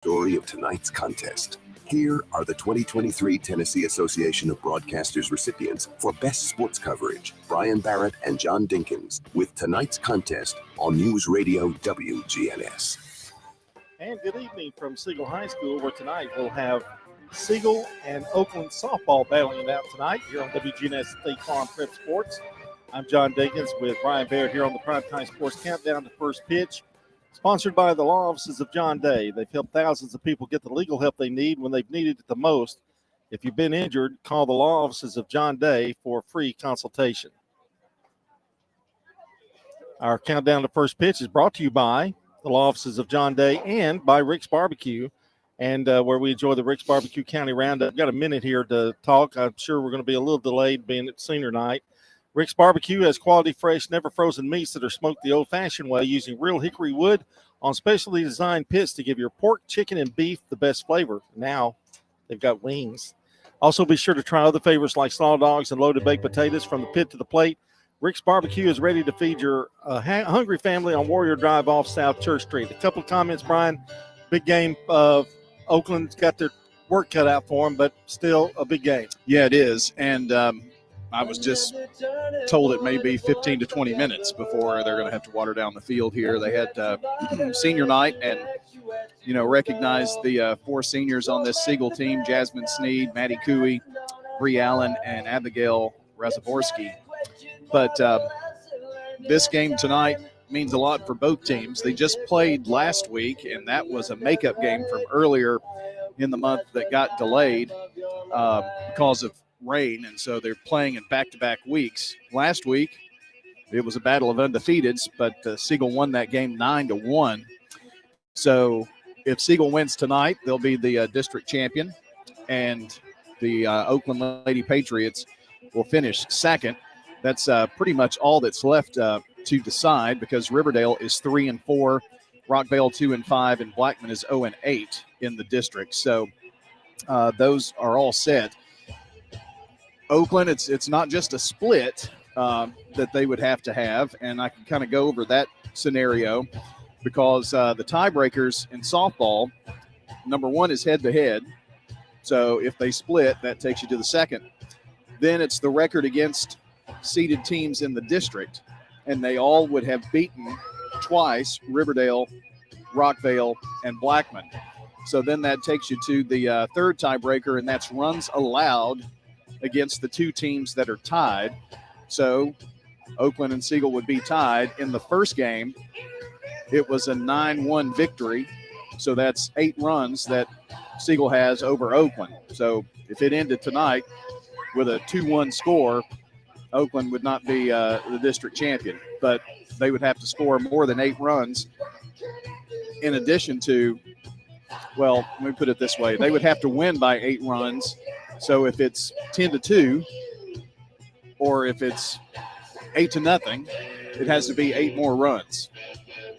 Story of tonight's contest. Here are the 2023 Tennessee Association of Broadcasters recipients for Best Sports Coverage, Brian Barrett and John Dinkins, with tonight's contest on News Radio WGNS. And good evening from Siegel High School, where tonight we'll have Siegel and Oakland softball battling it out tonight here on WGNS State Farm Prep Sports. I'm John Dinkins with Brian Barrett here on the Primetime Sports Countdown to First Pitch. Sponsored by the law offices of John Day. They've helped thousands of people get the legal help they need when they've needed it the most. If you've been injured, call the law offices of John Day for a free consultation. Our countdown to first pitch is brought to you by the law offices of John Day and by Rick's Barbecue, and where we enjoy the Rick's Barbecue County Roundup. I've got a minute here to talk. I'm sure we're going to be a little delayed being at senior night. Rick's Barbecue has quality, fresh, never frozen meats that are smoked the old-fashioned way using real hickory wood on specially designed pits to give your pork, chicken, and beef the best flavor. Now they've got wings. Also, be sure to try other favorites like slaw dogs and loaded baked potatoes from the pit to the plate. Rick's Barbecue is ready to feed your hungry family on Warrior Drive off South Church Street. A couple of comments, Brian. Big game of Oakland's got their work cut out for them, but still a big game. Yeah, it is. And I was just told it may be 15 to 20 minutes before they're going to have to water down the field here. They had senior night and, recognized the four seniors on this Siegel team, Jasmine Sneed, Maddie Cooey, Bree Allen, and Abigail Razaborski. But this game tonight means a lot for both teams. They just played last week, and that was a makeup game from earlier in the month that got delayed because of rain, and so they're playing in back-to-back weeks. Last week, it was a battle of undefeateds, but Siegel won that game 9-1. So if Siegel wins tonight, they'll be the district champion, and the Oakland Lady Patriots will finish second. That's pretty much all that's left to decide, because Riverdale is 3-4, Rockvale 2-5, and Blackman is 0-8 in the district. So those are all set. Oakland, it's not just a split that they would have to have, and I can kind of go over that scenario because the tiebreakers in softball, number one is head-to-head. So if they split, that takes you to the second. Then it's the record against seeded teams in the district, and they all would have beaten twice Riverdale, Rockvale, and Blackman. So then that takes you to the third tiebreaker, and that's runs allowed against the two teams that are tied. So Oakland and Siegel would be tied. In the first game, it was a 9-1 victory. So that's 8 runs that Siegel has over Oakland. So if it ended tonight with a 2-1 score, Oakland would not be the district champion, but they would have to score more than 8 runs in addition to, well, let me put it this way. They would have to win by 8 runs. So if it's 10-2 or if it's 8-0, it has to be 8 more runs.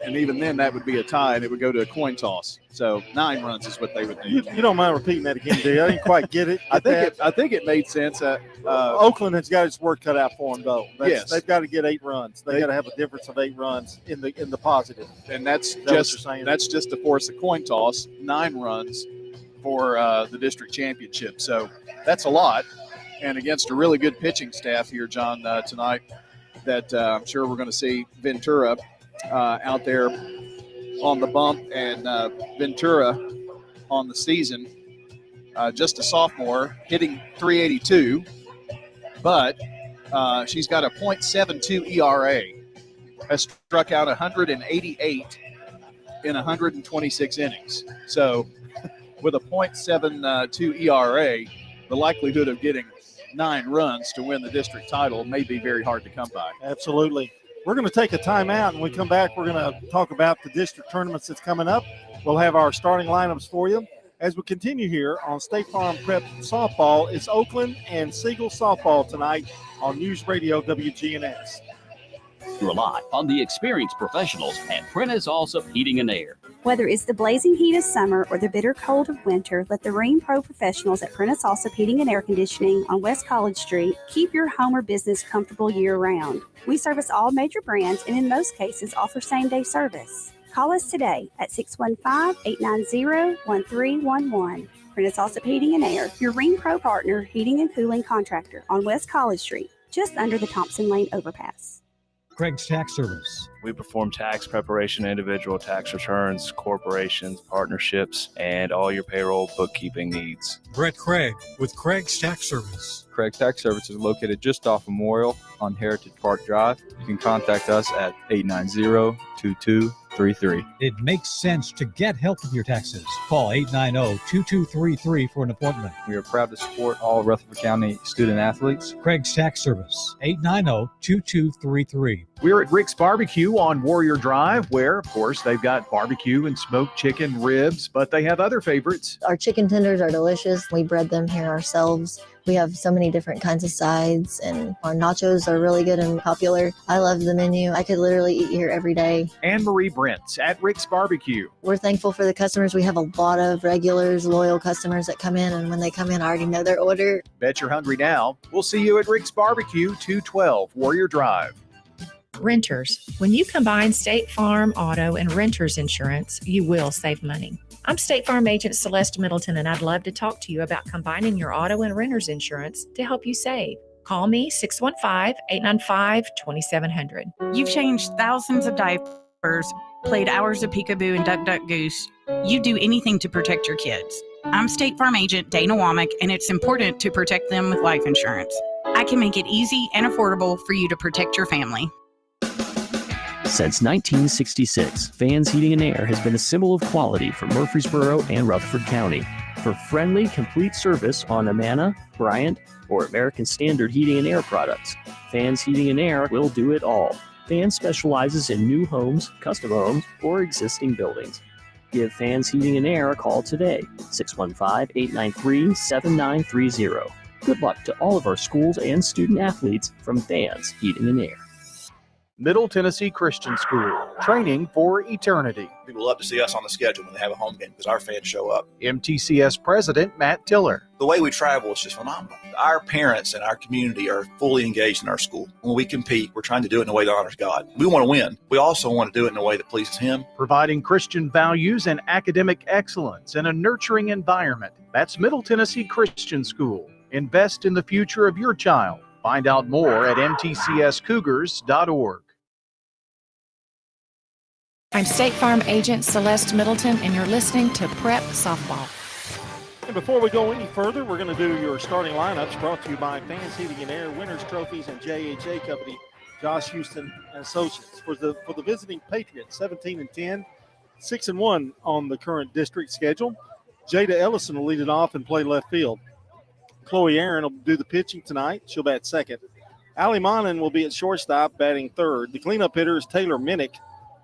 And even then, that would be a tie, and it would go to a coin toss. So 9 runs is what they would need. You don't mind repeating that again, do you? I didn't quite get it. I think it made sense. Oakland has got its work cut out for them, though. Yes, they've got to get 8 runs. They got to have a difference of 8 runs in the positive. And that's just to force a coin toss. 9 runs for the district championship. So that's a lot. And against a really good pitching staff here, John, tonight, that I'm sure we're going to see Ventura out there on the bump, and Ventura on the season, just a sophomore, hitting .382, but she's got a .72 ERA, has struck out 188 in 126 innings. So with a .72 ERA, the likelihood of getting 9 runs to win the district title may be very hard to come by. Absolutely. We're going to take a timeout, and when we come back, we're going to talk about the district tournaments that's coming up. We'll have our starting lineups for you. As we continue here on State Farm Prep Softball, it's Oakland and Siegel softball tonight on News Radio WGNS. Rely on the experienced professionals at Prentice Allsup Heating and Air. Whether it's the blazing heat of summer or the bitter cold of winter, let the Rheem Pro professionals at Prentice Allsup Heating and Air Conditioning on West College Street keep your home or business comfortable year-round. We service all major brands and in most cases offer same-day service. Call us today at 615-890-1311. Prentice Allsup Heating and Air, your Ring Pro partner heating and cooling contractor on West College Street, just under the Thompson Lane overpass. Craig's Tax Service. We perform tax preparation, individual tax returns, corporations, partnerships, and all your payroll bookkeeping needs. Brett Craig with Craig's Tax Service. Craig Tax Service is located just off Memorial on Heritage Park Drive. You can contact us at 890-2233. It makes sense to get help with your taxes. Call 890-2233 for an appointment. We are proud to support all Rutherford County student athletes. Craig's Tax Service, 890-2233. We're at Rick's Barbecue on Warrior Drive, where, of course, they've got barbecue and smoked chicken, ribs, but they have other favorites. Our chicken tenders are delicious. We bread them here ourselves. We have so many different kinds of sides, and our nachos are really good and popular. I love the menu. I could literally eat here every day. Anne Marie Brents at Rick's Barbecue. We're thankful for the customers. We have a lot of regulars, loyal customers that come in, and when they come in, I already know their order. Bet you're hungry now. We'll see you at Rick's Barbecue, 212 Warrior Drive. Renters. When you combine State Farm, auto, and renters insurance, you will save money. I'm State Farm agent Celeste Middleton, and I'd love to talk to you about combining your auto and renters insurance to help you save. Call me 615-895-2700. You've changed thousands of diapers, played hours of peekaboo and duck, duck, goose. You do anything to protect your kids. I'm State Farm agent Dana Womack, and it's important to protect them with life insurance. I can make it easy and affordable for you to protect your family. Since 1966, Fans Heating and Air has been a symbol of quality for Murfreesboro and Rutherford County. For friendly, complete service on Amana, Bryant, or American Standard Heating and Air products, Fans Heating and Air will do it all. Fans specializes in new homes, custom homes, or existing buildings. Give Fans Heating and Air a call today, 615-893-7930. Good luck to all of our schools and student athletes from Fans Heating and Air. Middle Tennessee Christian School, training for eternity. People love to see us on the schedule when they have a home game because our fans show up. MTCS President Matt Tiller. The way we travel is just phenomenal. Our parents and our community are fully engaged in our school. When we compete, we're trying to do it in a way that honors God. We want to win. We also want to do it in a way that pleases Him. Providing Christian values and academic excellence in a nurturing environment. That's Middle Tennessee Christian School. Invest in the future of your child. Find out more at mtcscougars.org. I'm State Farm agent Celeste Middleton, and you're listening to Prep Softball. And before we go any further, we're going to do your starting lineups brought to you by Fans Heating and Air, Winners Trophies, and JHA Company, Josh Houston and Associates. For the visiting Patriots, 17-10, 6-1 on the current district schedule. Jada Ellison will lead it off and play left field. Chloe Aaron will do the pitching tonight. She'll bat second. Allie Monin will be at shortstop, batting third. The cleanup hitter is Taylor Minnick,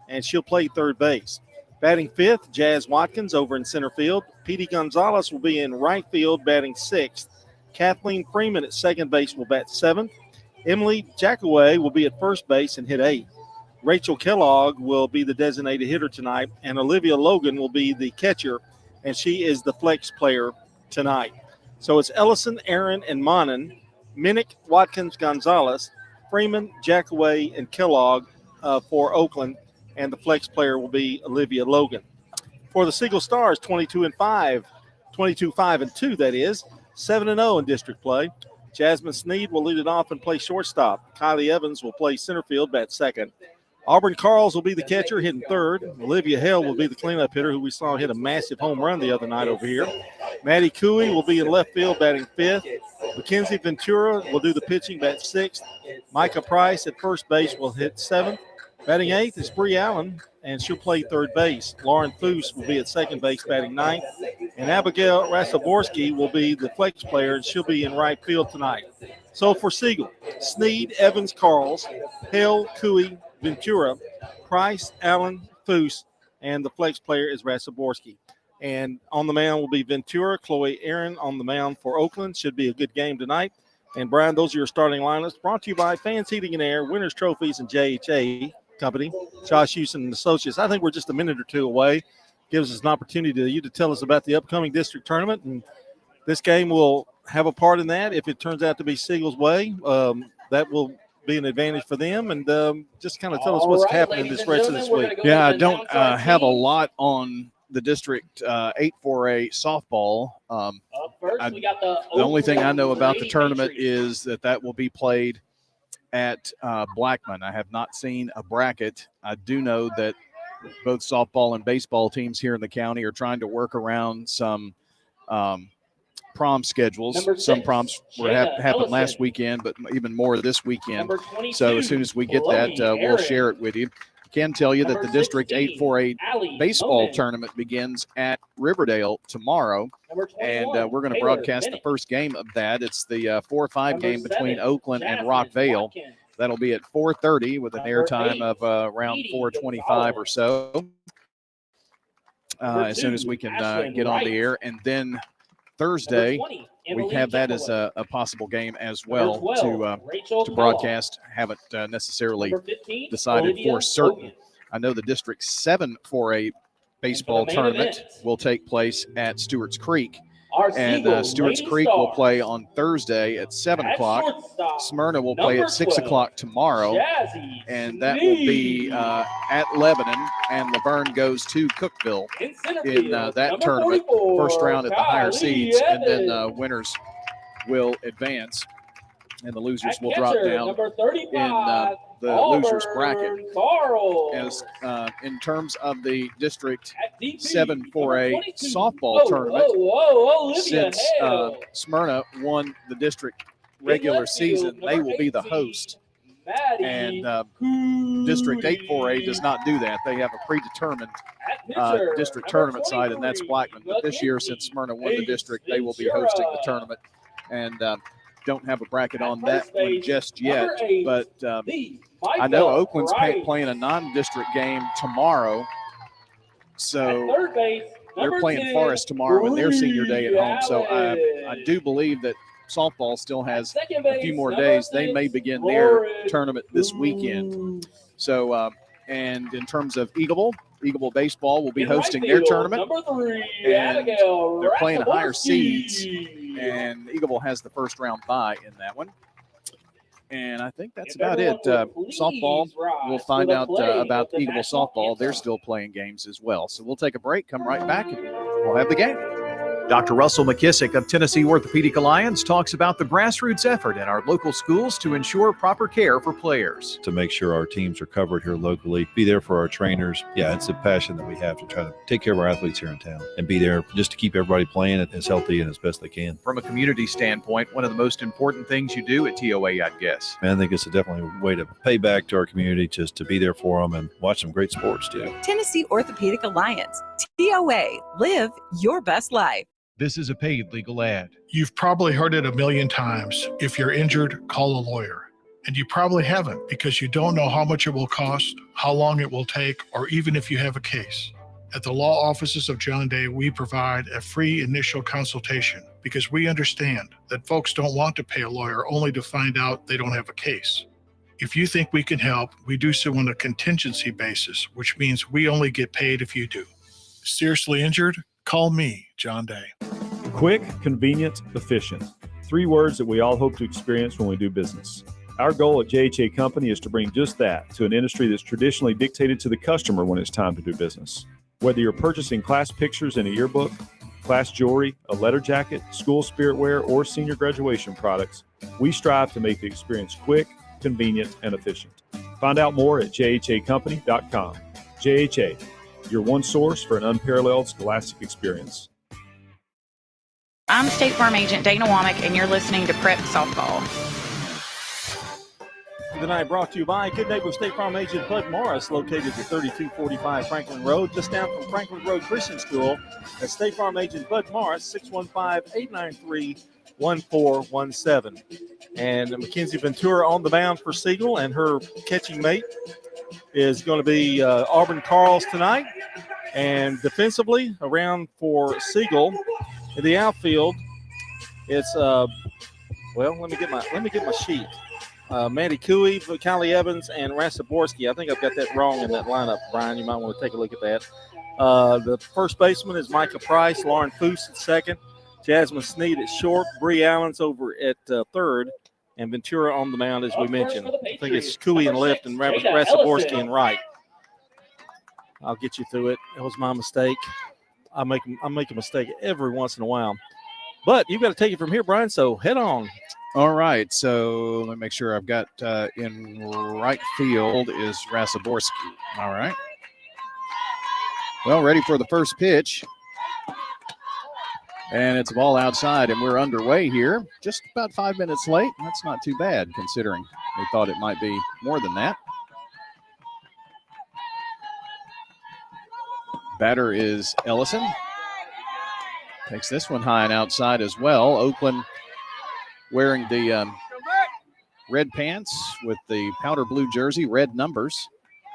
and she'll play third base. Batting fifth, Jazz Watkins over in center field. Petey Gonzalez will be in right field, batting sixth. Kathleen Freeman at second base will bat seventh. Emily Jackaway will be at first base and hit eighth. Rachel Kellogg will be the designated hitter tonight, and Olivia Logan will be the catcher, and she is the flex player tonight. So it's Ellison, Aaron, and Monin, Minnick, Watkins, Gonzalez, Freeman, Jackaway, and Kellogg for Oakland. And the flex player will be Olivia Logan. For the Siegel Stars, 22-5, 22-5-2, that is, 7-0 in district play. Jasmine Sneed will lead it off and play shortstop. Kylie Evans will play center field, bat second. Auburn Carls will be the catcher, hitting third. Olivia Hale will be the cleanup hitter, who we saw hit a massive home run the other night over here. Maddie Cooey will be in left field, batting fifth. Mackenzie Ventura will do the pitching, bat sixth. Micah Price at first base will hit seventh. Batting eighth is Bree Allen, and she'll play third base. Lauren Foose will be at second base, batting ninth. And Abigail Rasoborski will be the flex player, and she'll be in right field tonight. So for Siegel, Sneed, Evans, Carls, Hale, Cooey, Ventura, Price, Allen, Foose, and the flex player is Rasoborski. And on the mound will be Ventura, Chloe Aaron on the mound for Oakland. Should be a good game tonight. And, Brian, those are your starting lineups brought to you by Fans Heating and Air, Winners Trophies, and JHA Company, Josh Houston and Associates. I think we're just a minute or two away. Gives us an opportunity to you to tell us about the upcoming district tournament, and this game will have a part in that. If it turns out to be Siegel's way, that will be an advantage for them, and just kind of tell us what's happening this rest of this week. Yeah, I don't have a lot on the District 8-4A softball. The only thing I know about the tournament is that will be played at Blackman. I have not seen a bracket. I do know that both softball and baseball teams here in the county are trying to work around some prom schedules. Some proms happened last weekend, but even more this weekend. So as soon as we get that, we'll share it with you. I can tell you that the District 8-4A baseball tournament begins at Riverdale tomorrow, and we're going to broadcast the first game of that. It's the 4-5 game between Oakland and Rockvale. That'll be at 4:30 with an airtime of around 4:25 or so. As soon as we can get on the air, and then Thursday we have that as a possible game as well to broadcast. Haven't necessarily decided for certain. I know the District 7 4A baseball tournament will take place at Stewart's Creek. And Stewart's Creek will play on Thursday at 7 o'clock. Smyrna will play at 6 o'clock tomorrow. And that will be at Lebanon. And Laverne goes to Cookeville in that tournament. First round at the higher seeds. And then winners will advance. And the losers will drop down in the losers bracket. As in terms of the District 7 4A softball tournament, since Smyrna won the district regular season, they will be the host. And District 8 4A does not do that. They have a predetermined district tournament side, and that's Blackman. But this year, since Smyrna won the district, they will be hosting the tournament. And don't have a bracket on that one just yet, but I know Oakland's playing a non-district game tomorrow, so they're playing Forest tomorrow in their senior day at home. So I do believe that softball still has a few more days. They may begin their tournament this weekend. So, and in terms of Eagleville baseball will be hosting their tournament, and they're playing higher seeds. And Eagleville has the first round bye in that one. And I think that's about it. Softball, we'll find out about Eagleville softball. They're still playing games as well. So we'll take a break, come right back, and we'll have the game. Dr. Russell McKissick of Tennessee Orthopedic Alliance talks about the grassroots effort in our local schools to ensure proper care for players. To make sure our teams are covered here locally, be there for our trainers. Yeah, it's a passion that we have to try to take care of our athletes here in town and be there just to keep everybody playing as healthy and as best they can. From a community standpoint, one of the most important things you do at TOA, I'd guess. And I think it's definitely a way to pay back to our community, just to be there for them and watch some great sports too. Tennessee Orthopedic Alliance, TOA, live your best life. This is a paid legal ad. You've probably heard it a million times. If you're injured, call a lawyer. And you probably haven't, because you don't know how much it will cost, how long it will take, or even if you have a case. At the law offices of John Day, we provide a free initial consultation because we understand that folks don't want to pay a lawyer only to find out they don't have a case. If you think we can help, we do so on a contingency basis, which means we only get paid if you do. Seriously injured? Call me, John Day. Quick, convenient, efficient. 3 words that we all hope to experience when we do business. Our goal at JHA Company is to bring just that to an industry that's traditionally dictated to the customer when it's time to do business. Whether you're purchasing class pictures in a yearbook, class jewelry, a letter jacket, school spirit wear, or senior graduation products, we strive to make the experience quick, convenient, and efficient. Find out more at jhacompany.com. JHA, your one source for an unparalleled scholastic experience. I'm State Farm Agent Dana Womack, and you're listening to Prep Softball. Tonight brought to you by Good Neighbor State Farm Agent Bud Morris, located at 3245 Franklin Road, just down from Franklin Road Christian School. That's State Farm Agent Bud Morris, 615-893-1417. And Mackenzie Ventura on the mound for Siegel, and her catching mate is going to be Auburn Carls tonight. And defensively, around for Siegel in the outfield, it's let me get my sheet. Mandy Cooey, Kylie Evans, and Rasaborski. I think I've got that wrong in that lineup, Brian. You might want to take a look at that. The first baseman is Micah Price, Lauren Foose at second, Jasmine Sneed at short, Bree Allen's over at third, And Ventura on the mound, as we mentioned. I think it's Cooey in left and Rasaborski in right. I'll get you through it. That was my mistake. I make a mistake every once in a while. But you've got to take it from here, Brian, so head on. All right, so let me make sure I've got in right field is Rasaborski. All right. Well, ready for the first pitch. And it's a ball outside, and we're underway here. Just about 5 minutes late. That's not too bad, considering we thought it might be more than that. Batter is Ellison. Takes this one high and outside as well. Oakland wearing the red pants with the powder blue jersey, red numbers,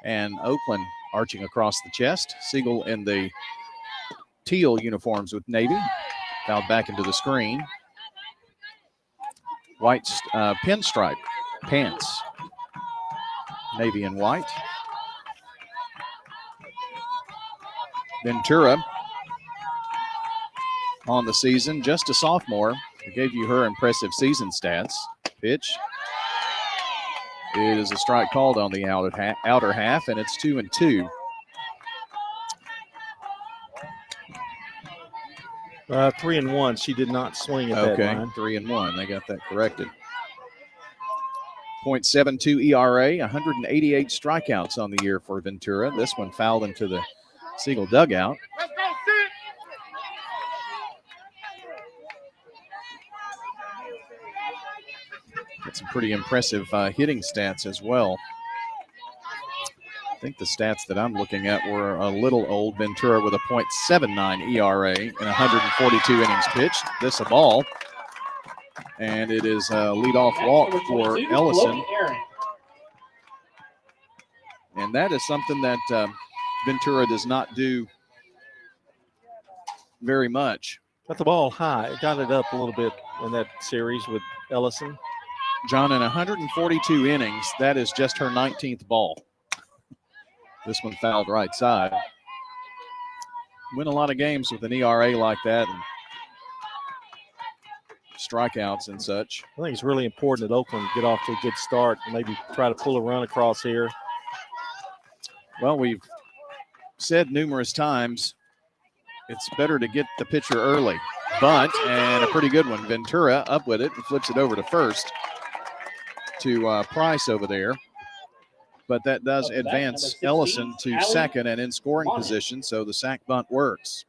and Oakland arching across the chest. Siegel in the teal uniforms with navy. Fouled back into the screen. White pinstripe pants. Navy and white. Ventura on the season, just a sophomore. I gave you her impressive season stats. Pitch. It is a strike called on the outer half, and it's 2-2. 3-1. She did not swing at that line. 3-1. They got that corrected. .72 ERA, 188 strikeouts on the year for Ventura. This one fouled into the Siegel dugout. Got some pretty impressive hitting stats as well. I think the stats that I'm looking at were a little old. Ventura with a .79 ERA in 142 innings pitched. This a ball. And it is a leadoff walk for Ellison. And that is something that Ventura does not do very much. Got the ball high. Got it up a little bit in that series with Ellison. John, in 142 innings, that is just her 19th ball. This one fouled right side. Win a lot of games with an ERA like that and strikeouts and such. I think it's really important that Oakland get off to a good start and maybe try to pull a run across here. Well, we've said numerous times it's better to get the pitcher early. Bunt, and a pretty good one. Ventura up with it and flips it over to first to Price over there. But that does advance Ellison to second and in scoring position, so the sack bunt works.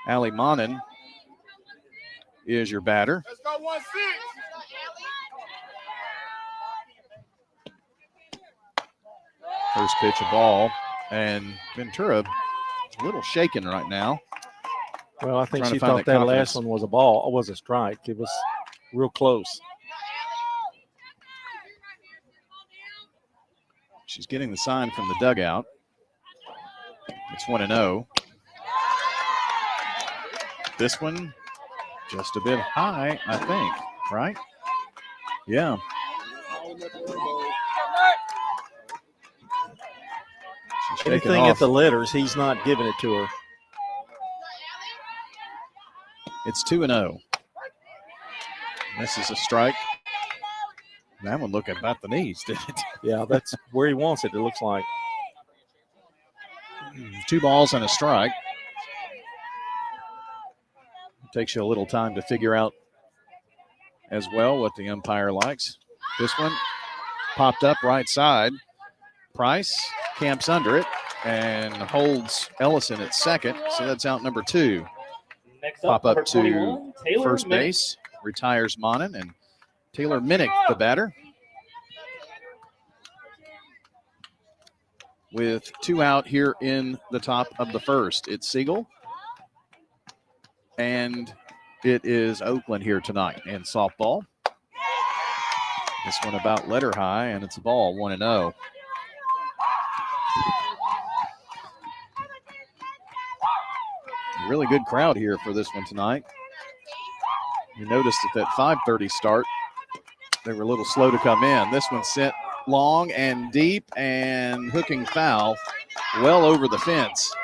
Allie Monin is your batter. Let's go 1-6. First pitch, a ball, and Ventura is a little shaken right now. Well, I think she thought that last one was a ball. It was a strike. It was real close. She's getting the sign from the dugout. It's 1-0. This one just a bit high, I think, right? Yeah. Anything at the letters, he's not giving it to her. It's 2-0. This is a strike. That one looked about the knees, didn't it? Yeah, that's where he wants it, it looks like. 2 balls and a strike. Takes you a little time to figure out as well what the umpire likes. This one popped up right side. Price camps under it and holds Ellison at second, so that's out number 2. Pop up to first base, retires Monin, and Taylor Minnick, the batter. With 2 out here in the top of the first. It's Siegel. And it is Oakland here tonight in softball. This one about letter high, and it's a ball, 1-0. Really good crowd here for this one tonight. You noticed at that 5:30 start, they were a little slow to come in. This one sent long and deep and hooking foul well over the fence.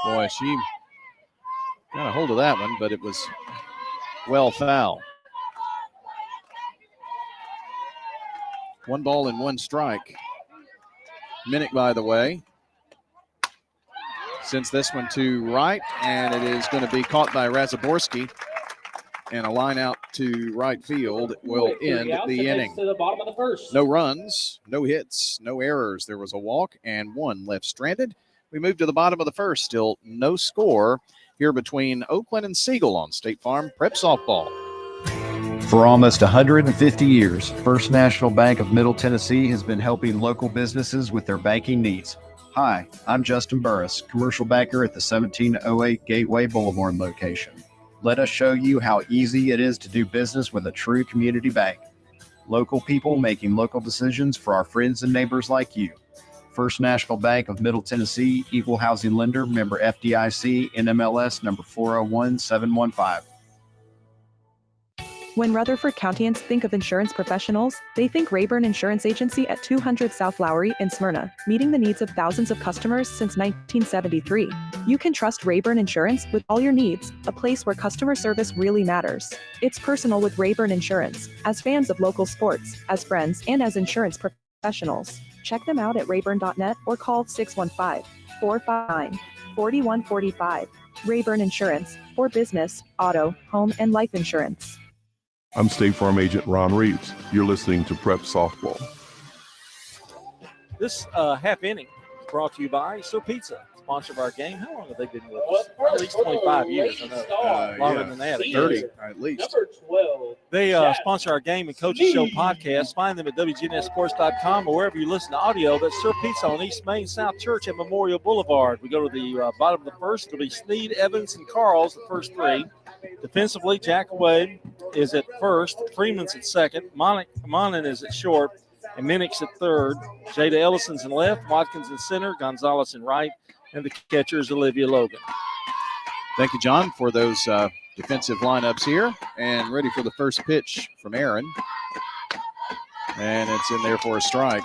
Boy, she got a hold of that one, but it was well foul. 1 ball and 1 strike. Minnick, by the way, sends this one to right, and it is going to be caught by Razaborski. And a line out to right field will end the inning. To the bottom of the first. No runs, no hits, no errors. There was a walk and 1 left stranded. We move to the bottom of the first. Still no score here between Oakland and Siegel on State Farm Prep Softball. For almost 150 years, First National Bank of Middle Tennessee has been helping local businesses with their banking needs. Hi, I'm Justin Burris, commercial banker at the 1708 Gateway Boulevard location. Let us show you how easy it is to do business with a true community bank. Local people making local decisions for our friends and neighbors like you. First National Bank of Middle Tennessee, Equal Housing Lender, member FDIC, NMLS number 401715. When Rutherford Countyans think of insurance professionals, they think Rayburn Insurance Agency at 200 South Lowry in Smyrna, meeting the needs of thousands of customers since 1973. You can trust Rayburn Insurance with all your needs, a place where customer service really matters. It's personal with Rayburn Insurance, as fans of local sports, as friends, and as insurance professionals. Check them out at rayburn.net or call 615-459-4145. Rayburn Insurance, for business, auto, home, and life insurance. I'm State Farm Agent Ron Reeves. You're listening to Prep Softball. This half inning is brought to you by Sir Pizza, sponsor of our game. How long have they been with us? At least 25 years. I know. Longer than that. 30 at least. Number 12. They sponsor our game and coaches show podcast. Find them at WGNSSports.com or wherever you listen to audio. That's Sir Pizza on East Main South Church at Memorial Boulevard. We go to the bottom of the first. It'll be Sneed, Evans, and Carls, the first 3. Defensively, Jack Wade is at first. Freeman's at second. Monin is at short. And Minnick's at third. Jada Ellison's in left. Watkins in center. Gonzalez in right. And the catcher is Olivia Logan. Thank you, John, for those defensive lineups here. And ready for the first pitch from Aaron. And it's in there for a strike.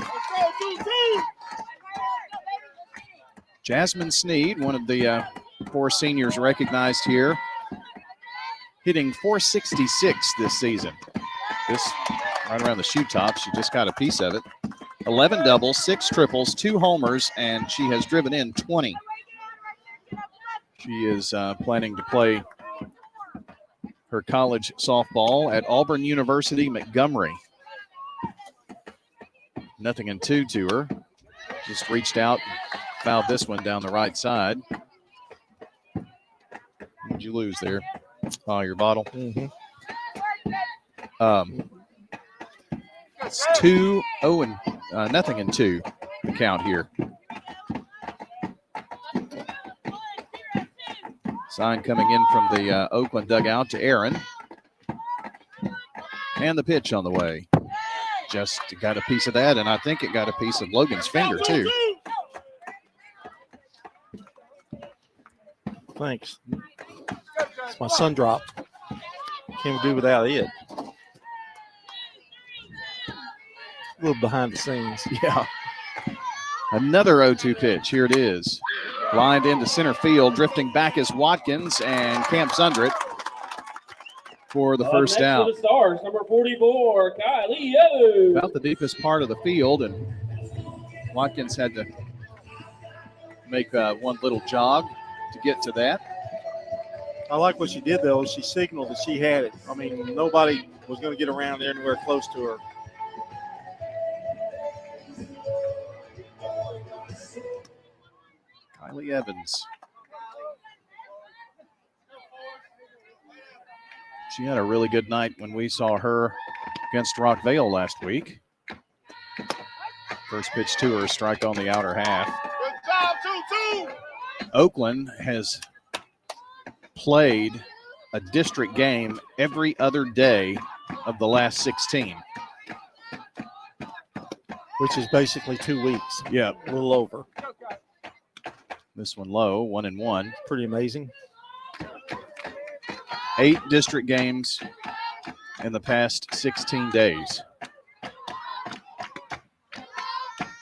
Jasmine Sneed, one of the 4 seniors recognized here, hitting .466 this season. This right around the shoe top. She just got a piece of it. 11 doubles, 6 triples, 2 homers, and she has driven in 20. She is planning to play her college softball at Auburn University Montgomery. 0-2 to her. Just reached out and fouled this one down the right side. What did you lose there? Oh, your bottle. Mm-hmm. It's 2-0 and 0-2 count here. Sign coming in from the Oakland dugout to Aaron. And the pitch on the way. Just got a piece of that, and I think it got a piece of Logan's finger, too. Thanks. It's my sun drop. Can't do without it. A little behind the scenes. Yeah. Another 0-2 pitch. Here it is. Lined into center field. Drifting back is Watkins and camps under it for the first out. For the Stars, number 44, Kylie Yo. About the deepest part of the field, and Watkins had to make one little jog to get to that. I like what she did, though. She signaled that she had it. I mean, nobody was going to get around there anywhere close to her. Kylie Evans. She had a really good night when we saw her against Rockvale last week. First pitch to her, strike on the outer half. Good job, 2-2. Oakland has played a district game every other day of the last 16. Which is basically 2 weeks. Yeah. A little over. This one low, 1-1. Pretty amazing. 8 district games in the past 16 days.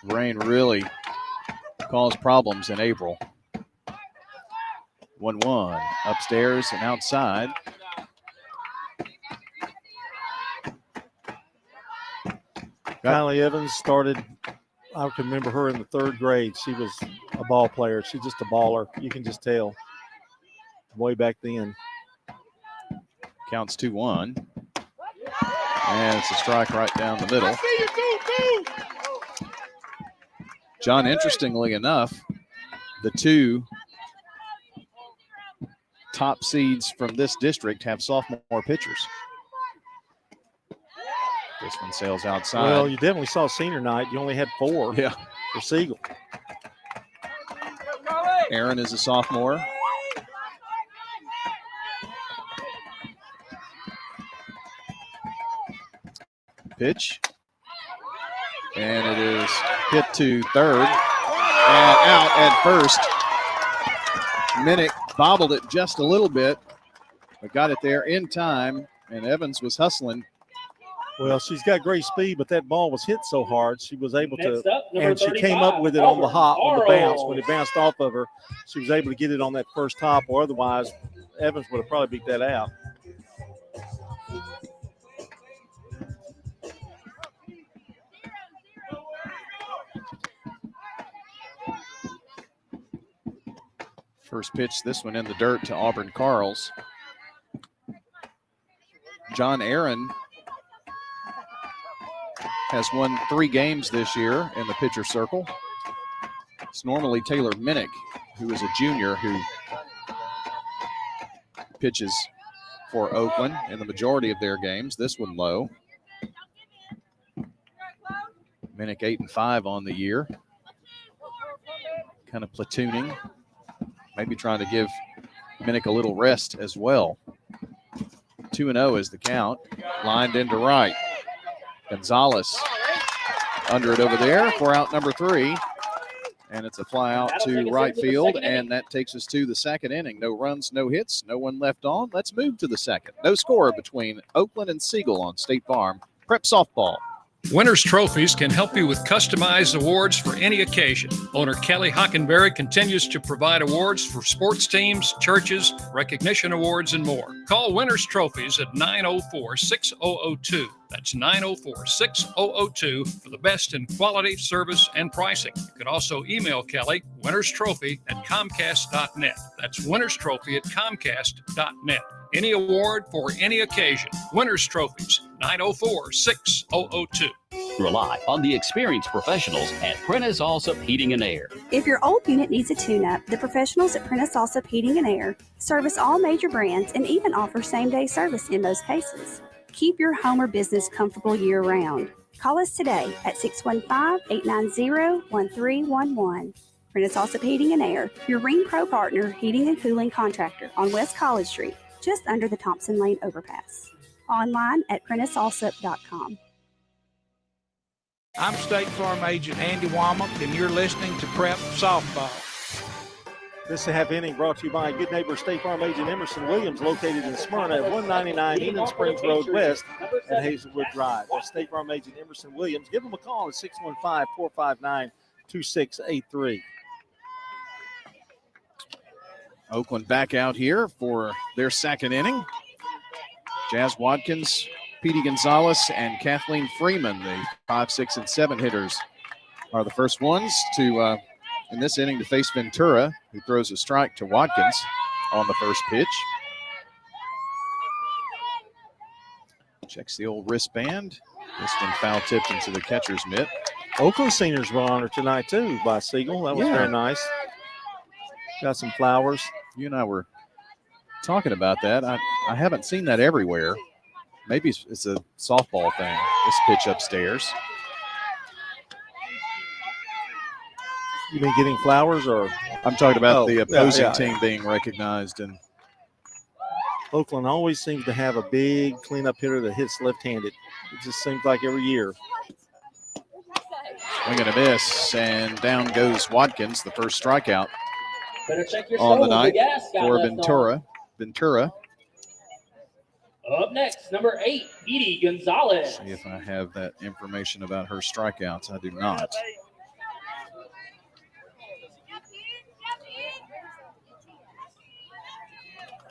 Rain really caused problems in April. 1-1 upstairs and outside. Kylie Evans started, I can remember her in the 3rd grade. She was a ball player. She's just a baller. You can just tell way back then. Counts 2-1. And it's a strike right down the middle. John, interestingly enough, the 2 top seeds from this district have sophomore pitchers. This one sails outside. Well, you definitely saw senior night. You only had 4 for Siegel. Aaron is a sophomore. Pitch. And it is hit to third and out at first. Minnick bobbled it just a little bit, but got it there in time, and Evans was hustling. Well, she's got great speed, but that ball was hit so hard she was able Next to, up, number and she came up 35, with it on the hop, on the bounce. Carl. When it bounced off of her, she was able to get it on that first hop, or otherwise Evans would have probably beat that out. First pitch, this one in the dirt to Auburn Carls. John Aaron has won 3 games this year in the pitcher circle. It's normally Taylor Minnick, who is a junior, who pitches for Oakland in the majority of their games. This one low. Minnick 8-5 on the year. Kind of platooning. Maybe trying to give Minnick a little rest as well. 2-0 is the count. Lined into right. Gonzalez under it over there for out number 3. And it's a fly out to right field, and that takes us to the 2nd inning. No runs, no hits, no one left on. Let's move to the 2nd. No score between Oakland and Siegel on State Farm Prep Softball. Winners Trophies can help you with customized awards for any occasion. Owner Kelly Hockenberry continues to provide awards for sports teams, churches, recognition awards, and more. Call Winners Trophies at 904-6002. That's 904-6002 for the best in quality, service, and pricing. You can also email Kelly, winnerstrophy@comcast.net. That's winnerstrophy@comcast.net. Any award for any occasion. Winners Trophies, 904-6002. Rely on the experienced professionals at Prentice Allsup Heating and Air. If your old unit needs a tune-up, the professionals at Prentice Allsup Heating and Air service all major brands and even offer same-day service in most cases. Keep your home or business comfortable year-round. Call us today at 615-890-1311. Prentice Allsup Heating and Air, your Ring Pro partner heating and cooling contractor on West College Street, just under the Thompson Lane overpass. Online at PrenticeAllsup.com. I'm State Farm Agent Andy Womack, and you're listening to Prep Softball. This half inning brought to you by Good Neighbor State Farm Agent Emerson Williams, located in Smyrna at 199 Eden Springs Road West at Hazelwood Drive. That's State Farm Agent Emerson Williams. Give them a call at 615-459-2683. Oakland back out here for their 2nd inning. Jazz Watkins, Petey Gonzalez, and Kathleen Freeman, the 5, 6, and 7 hitters, are the first ones to, in this inning, to face Ventura, who throws a strike to Watkins on the first pitch. Checks the old wristband. This one foul tipped into the catcher's mitt. Oakland seniors were honored tonight, too, by Siegel. That was very nice. Got some flowers. You and I were talking about that. I haven't seen that everywhere. Maybe it's a softball thing, this pitch upstairs. You mean getting flowers, or? I'm talking about the opposing team being recognized. And Oakland always seems to have a big cleanup hitter that hits left-handed. It just seems like every year. Swing and a miss, and down goes Watkins, the first strikeout Better check your on the stove, night gas got for left Ventura. on. Up next, number 8, Edie Gonzalez. See if I have that information about her strikeouts. I do not.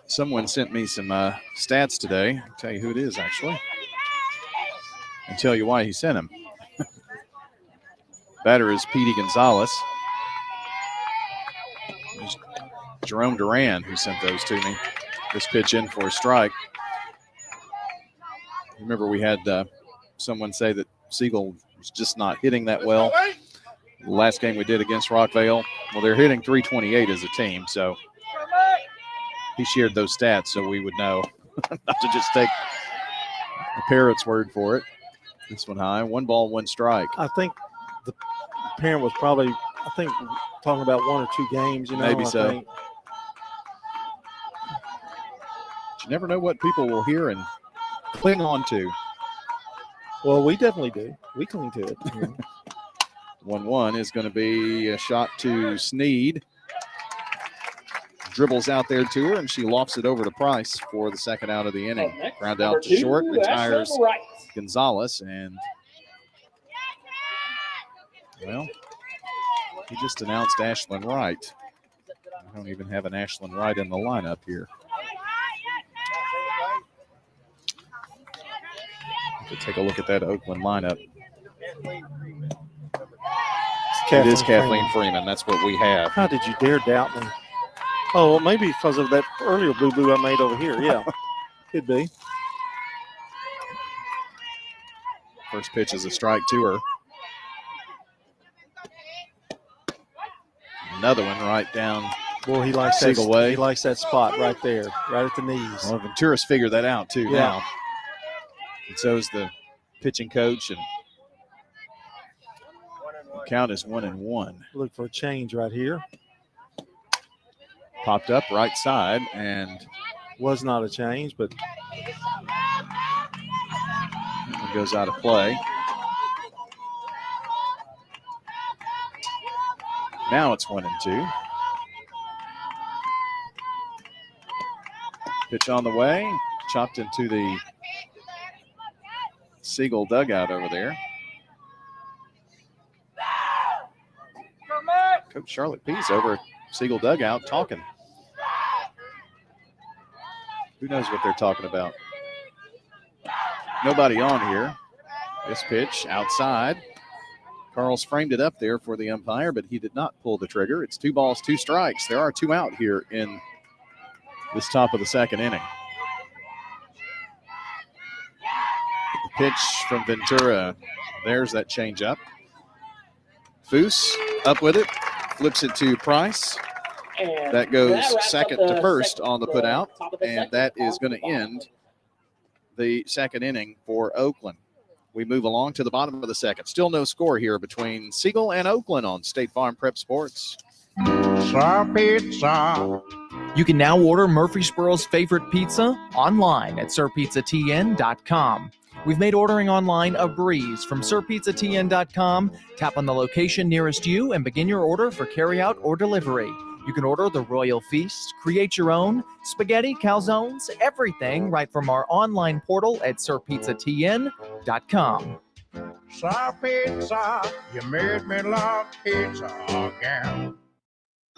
Someone sent me some stats today. I'll tell you who it is, actually. And tell you why he sent them. Batter is Petey Gonzalez. There's Jerome Duran who sent those to me. This pitch in for a strike. Remember, we had someone say that Siegel was just not hitting that well. The last game we did against Rockvale, well, they're hitting 328 as a team, so he shared those stats so we would know not to just take the parrot's word for it. This one high, 1 ball, 1 strike. I think the parent was probably, talking about 1 or 2 games. Maybe so. But you never know what people will hear and cling on to. Well, we definitely do. We cling to it. 1-1 is going to be a shot to Sneed. Dribbles out there to her, and she lofts it over to Price for the second out of the inning. Ground out to short, retires Gonzalez, and, well, he just announced Ashlyn Wright. I don't even have an Ashlyn Wright in the lineup here. Take a look at that Oakland lineup. It is Kathleen Freeman. That's what we have. How did you dare doubt me? Oh, well, maybe because of that earlier boo-boo I made over here. Yeah, could be. First pitch is a strike to her. Another one right down. Boy, he likes Siegel way. He likes that spot right there, right at the knees. Well, Ventura's figured that out too now. And so is the pitching coach, and the count is 1-1. Look for a change right here. Popped up right side, and was not a change, but it goes out of play. Now it's 1-2. Pitch on the way, chopped into the Siegel dugout over there. Coach Charlotte Pease over at Siegel dugout talking. Who knows what they're talking about? Nobody on here. This pitch outside. Carl's framed it up there for the umpire, but he did not pull the trigger. It's 2 balls, 2 strikes. There are 2 out here in this top of the second inning. Pitch from Ventura. There's that changeup. Foose up with it. Flips it to Price. And that goes that second to first on the putout. And that is going to end the second inning for Oakland. We move along to the bottom of the second. Still no score here between Siegel and Oakland on State Farm Prep Sports. Pizza. You can now order Murfreesboro's favorite pizza online at sirpizzatn.com. We've made ordering online a breeze. From sirpizzatn.com, tap on the location nearest you and begin your order for carryout or delivery. You can order the Royal Feast, create your own, spaghetti, calzones, everything right from our online portal at sirpizzatn.com. Sir Pizza, you made me love pizza again.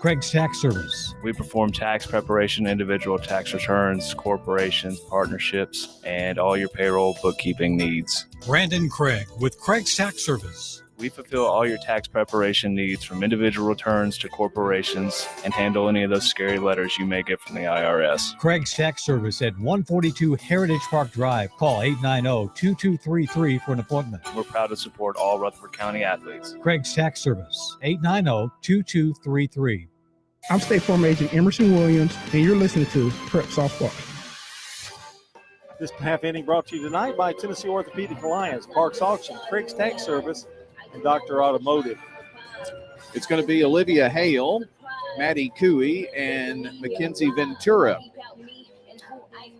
Craig's Tax Service. We perform tax preparation, individual tax returns, corporations, partnerships, and all your payroll bookkeeping needs. Brandon Craig with Craig's Tax Service. We fulfill all your tax preparation needs from individual returns to corporations and handle any of those scary letters you may get from the IRS. Craig's Tax Service at 142 Heritage Park Drive. Call 890-2233 for an appointment. We're proud to support all Rutherford County athletes. Craig's Tax Service, 890-2233. I'm State Farm Agent Emerson Williams, and you're listening to Prep Softball. This half inning brought to you tonight by Tennessee Orthopedic Alliance, Parks Auction, Craig's Tax Service, and Dr. Automotive. It's going to be Olivia Hale, Maddie Cooey, and Mackenzie Ventura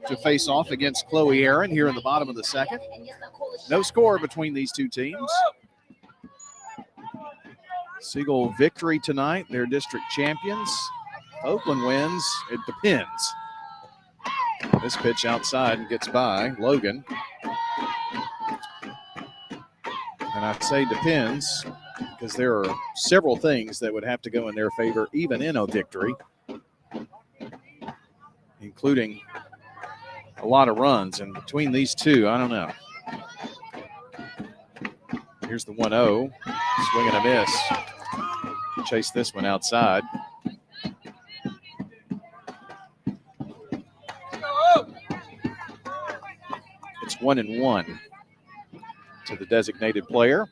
to face off against Chloe Aaron here in the bottom of the second. No score between these two teams. Siegel victory tonight. They're district champions. Oakland wins. It depends. This pitch outside and gets by Logan. And I say depends because there are several things that would have to go in their favor, even in a victory, including a lot of runs. And between these two, I don't know. Here's the 1-0. Swing and a miss. Chase this one outside. It's 1-1 to the designated player.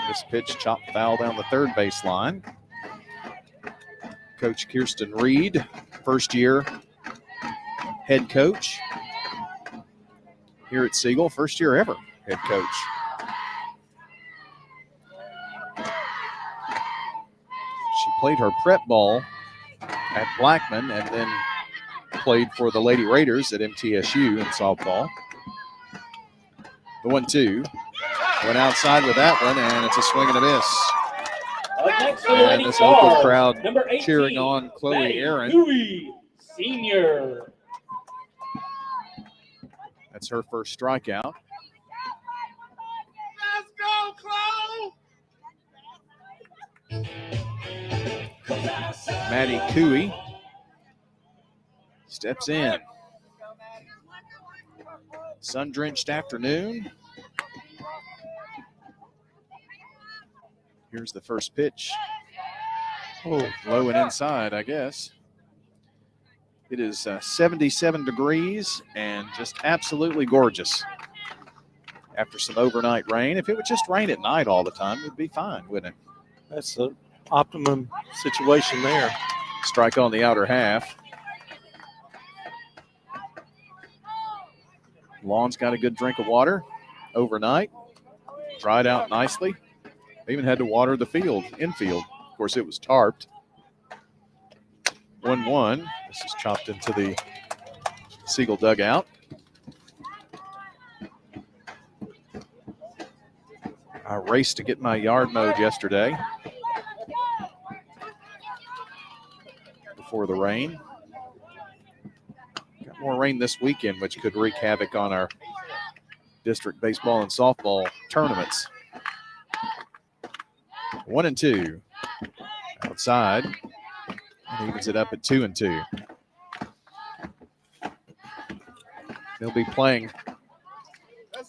This pitch chopped foul down the third baseline. Coach Kirsten Reed, first year head coach here at Siegel, first year ever head coach. She played her prep ball at Blackman and then played for the Lady Raiders at MTSU in softball. The 1-2. Went outside with that one, and it's a swing and a miss. Next to the And Lady this local Stars, crowd number 18, cheering on Chloe Maddie Aaron. Huey, senior. That's her first strikeout. Let's go, Chloe! Maddie Cooey steps in. Sun-drenched afternoon. Here's the first pitch. Oh, low and inside, I guess. It is 77 degrees and just absolutely gorgeous after some overnight rain. If it would just rain at night all the time, it'd be fine, wouldn't it? That's the optimum situation there. Strike on the outer half. Lawn's got a good drink of water overnight. Dried out nicely. Even had to water the infield. Of course, it was tarped. 1-1. This is chopped into the Siegel dugout. I raced to get my yard mowed yesterday before the rain. Got more rain this weekend, which could wreak havoc on our district baseball and softball tournaments. 1-2. Outside. And evens it up at 2-2. They'll be playing,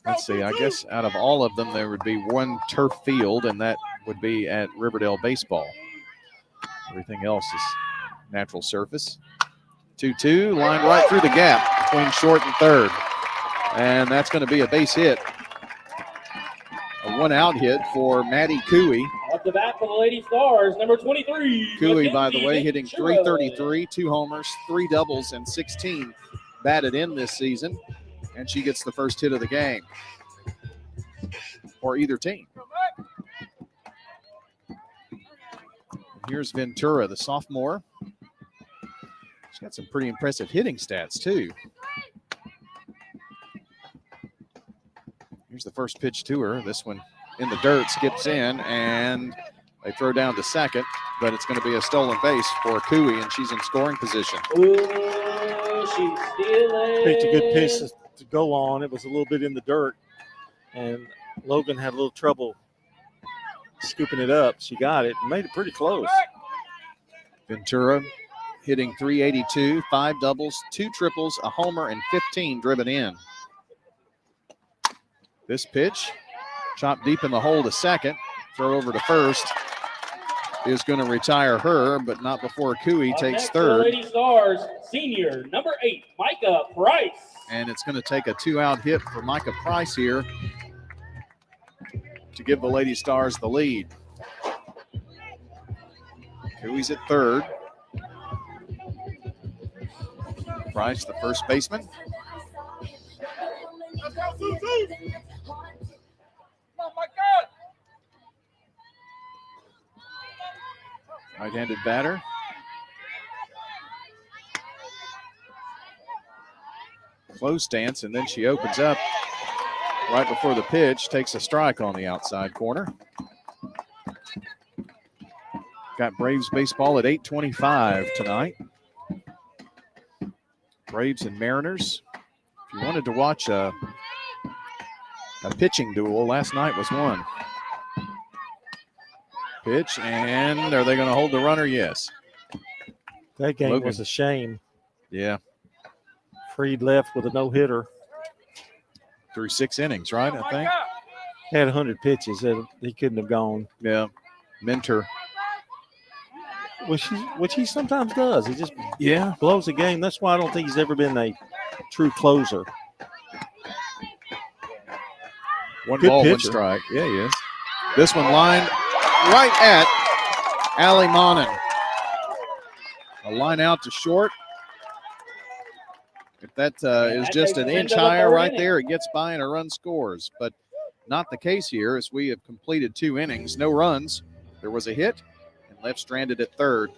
let's see, I guess out of all of them, there would be one turf field, and that would be at Riverdale Baseball. Everything else is natural surface. 2-2, lined right through the gap between short and third. And that's going to be a base hit. A one-out hit for Maddie Cooey. Off the bat for the Lady Stars, number 23. Cooey, by the way, hitting .333, 2 homers, 3 doubles, and 16 batted in this season. And she gets the first hit of the game for either team. Here's Ventura, the sophomore. She's got some pretty impressive hitting stats, too. Here's the first pitch to her. This one in the dirt, skips in, and they throw down to second, but it's going to be a stolen base for Cooey, and she's in scoring position. Ooh, she's stealing. Picked a good pitch to go on. It was a little bit in the dirt, and Logan had a little trouble scooping it up. She got it and made it pretty close. Ventura hitting .382, 5 doubles, 2 triples, a homer, and 15 driven in. This pitch, chopped deep in the hole to second, throw over to first, is going to retire her, but not before Cooey takes third. Lady Stars, senior, number 8, Micah Price. And it's going to take a 2-out hit for Micah Price here to give the Lady Stars the lead. Cooey's at third. Price, the first baseman. Right-handed batter. Close stance, and then she opens up right before the pitch, takes a strike on the outside corner. Got Braves baseball at 8:25 tonight. Braves and Mariners. If you wanted to watch a pitching duel, last night was one. Pitch, and are they going to hold the runner? Yes. That game Logan. was a shame. Yeah. Freed left with a no-hitter. Through 6 innings, right, I think? Had 100 pitches that he couldn't have gone. Yeah, Mentor. Which he sometimes does. He just blows the game. That's why I don't think he's ever been a true closer. One Good ball, pitcher. one strike. Yeah, he is. This one lined right at Ali Monin. A line out to short. If that is just an inch higher right there, it gets by and a run scores. But not the case here, as we have completed 2 innings. No runs. There was a hit, and left stranded at third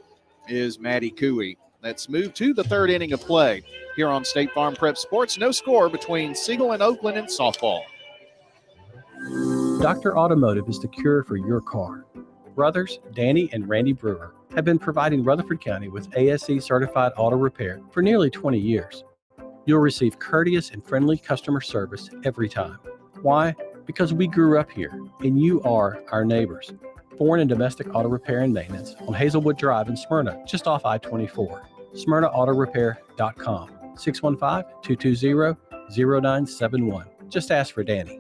is Maddie Cooey. Let's move to the 3rd inning of play here on State Farm Prep Sports. No score between Siegel and Oakland in softball. Dr. Automotive is the cure for your car. Brothers Danny and Randy Brewer have been providing Rutherford County with ASE certified auto repair for nearly 20 years. You'll receive courteous and friendly customer service every time. Why? Because we grew up here and you are our neighbors. Foreign and domestic auto repair and maintenance on Hazelwood Drive in Smyrna, just off I-24. SmyrnaAutorepair.com, 615-220-0971. Just ask for Danny.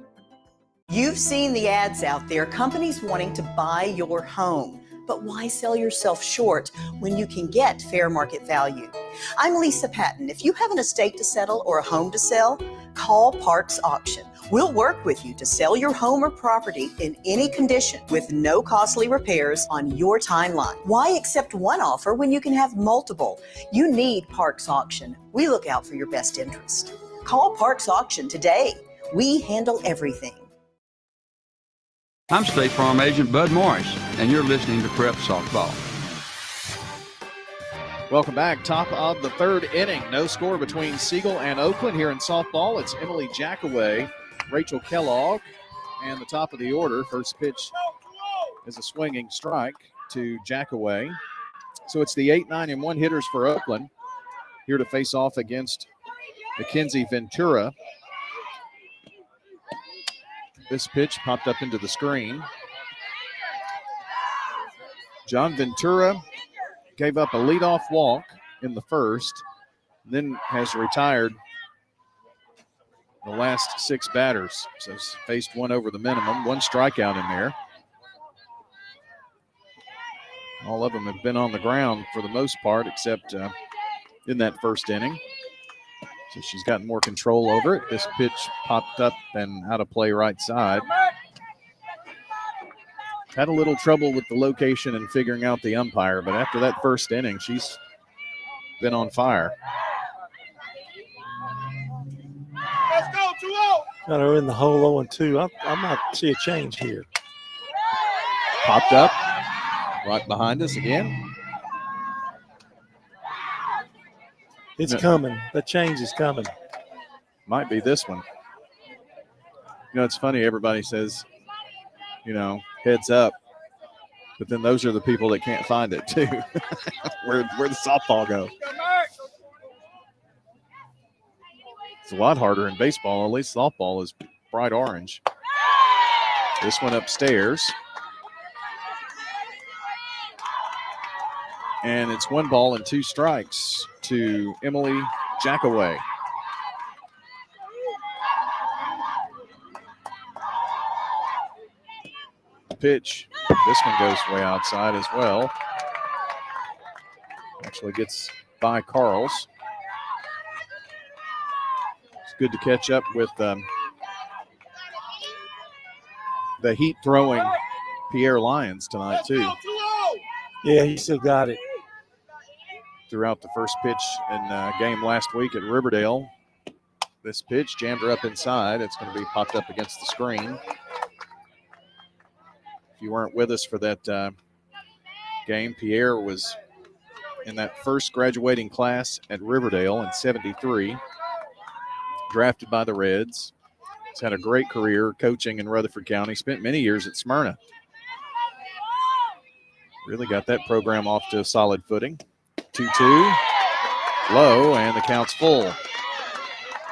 You've seen the ads out there, companies wanting to buy your home. But why sell yourself short when you can get fair market value? I'm Lisa Patton. If you have an estate to settle or a home to sell, call Parks Auction. We'll work with you to sell your home or property in any condition with no costly repairs on your timeline. Why accept one offer when you can have multiple? You need Parks Auction. We look out for your best interest. Call Parks Auction today. We handle everything. I'm State Farm Agent Bud Morris, and you're listening to Prep Softball. Welcome back. Top of the 3rd inning. No score between Siegel and Oakland here in softball. It's Emily Jackaway, Rachel Kellogg, and the top of the order. First pitch is a swinging strike to Jackaway. So it's the 8, 9, and 1 hitters for Oakland here to face off against Mackenzie Ventura. This pitch popped up into the screen. John Ventura gave up a leadoff walk in the first, then has retired the last 6 batters. So he's faced 1 over the minimum, 1 strikeout in there. All of them have been on the ground for the most part, except in that first inning. So she's gotten more control over it. This pitch popped up and out of play right side. Had a little trouble with the location and figuring out the umpire, but after that first inning, she's been on fire. Let's go, 2-0. Got her in the hole 0-2. I might see a change here. Popped up right behind us again. It's coming. The change is coming. Might be this one. You know, it's funny. Everybody says, you know, heads up. But then those are the people that can't find it, too. Where'd the softball go? It's a lot harder in baseball. At least softball is bright orange. This one upstairs. And it's 1 ball and 2 strikes to Emily Jackaway. Pitch. This one goes way outside as well. Actually gets by Carls. It's good to catch up with the heat throwing Pierre Lyons tonight, too. Yeah, he still got it. Throughout the first pitch in game last week at Riverdale. This pitch jammed her up inside. It's going to be popped up against the screen. If you weren't with us for that game, Pierre was in that first graduating class at Riverdale in '73, drafted by the Reds. He's had a great career coaching in Rutherford County, spent many years at Smyrna. Really got that program off to a solid footing. 2-2, low, and the count's full.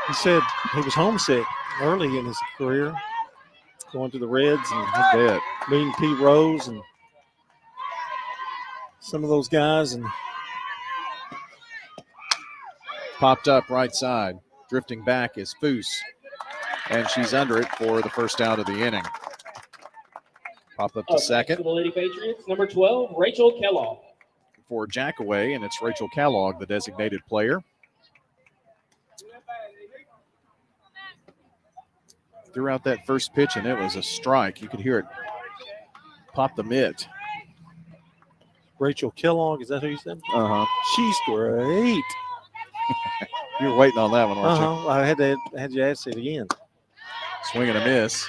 He said he was homesick early in his career, going to the Reds and meeting Pete Rose and some of those guys. And popped up right side. Drifting back is Foose, and she's under it for the first out of the inning. pop up to second. For the Lady Patriots, number 12, Rachel Kellogg. For Jackaway, and it's Rachel Kellogg, the designated player. Threw out that first pitch, and it was a strike. You could hear it pop the mitt. Rachel Kellogg, is that who you said? Uh-huh. She's great. You were waiting on that one, weren't you? I had you ask it again. Swing and a miss.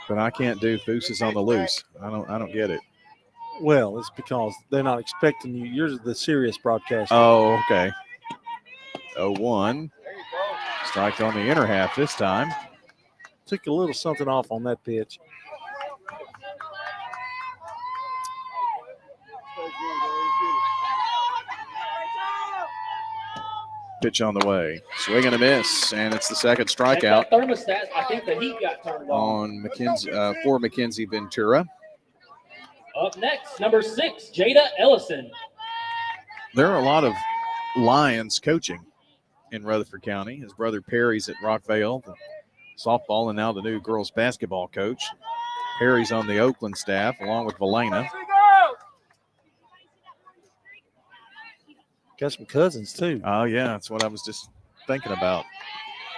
But I can't do Foose is on the loose. I don't get it. Well, it's because they're not expecting you. You're the serious broadcaster. Oh, okay. 0-1. Strike on the inner half this time. Took a little something off on that pitch. Pitch on the way. Swing and a miss, and it's the second strikeout. That thermostat, I think the heat got turned on for Mackenzie Ventura. Up next, number 6, Jada Ellison. There are a lot of Lions coaching in Rutherford County. His brother Perry's at Rockvale, the softball, and now the new girls basketball coach. Perry's on the Oakland staff along with Valena. Got some cousins, too. Oh, yeah, that's what I was just thinking about.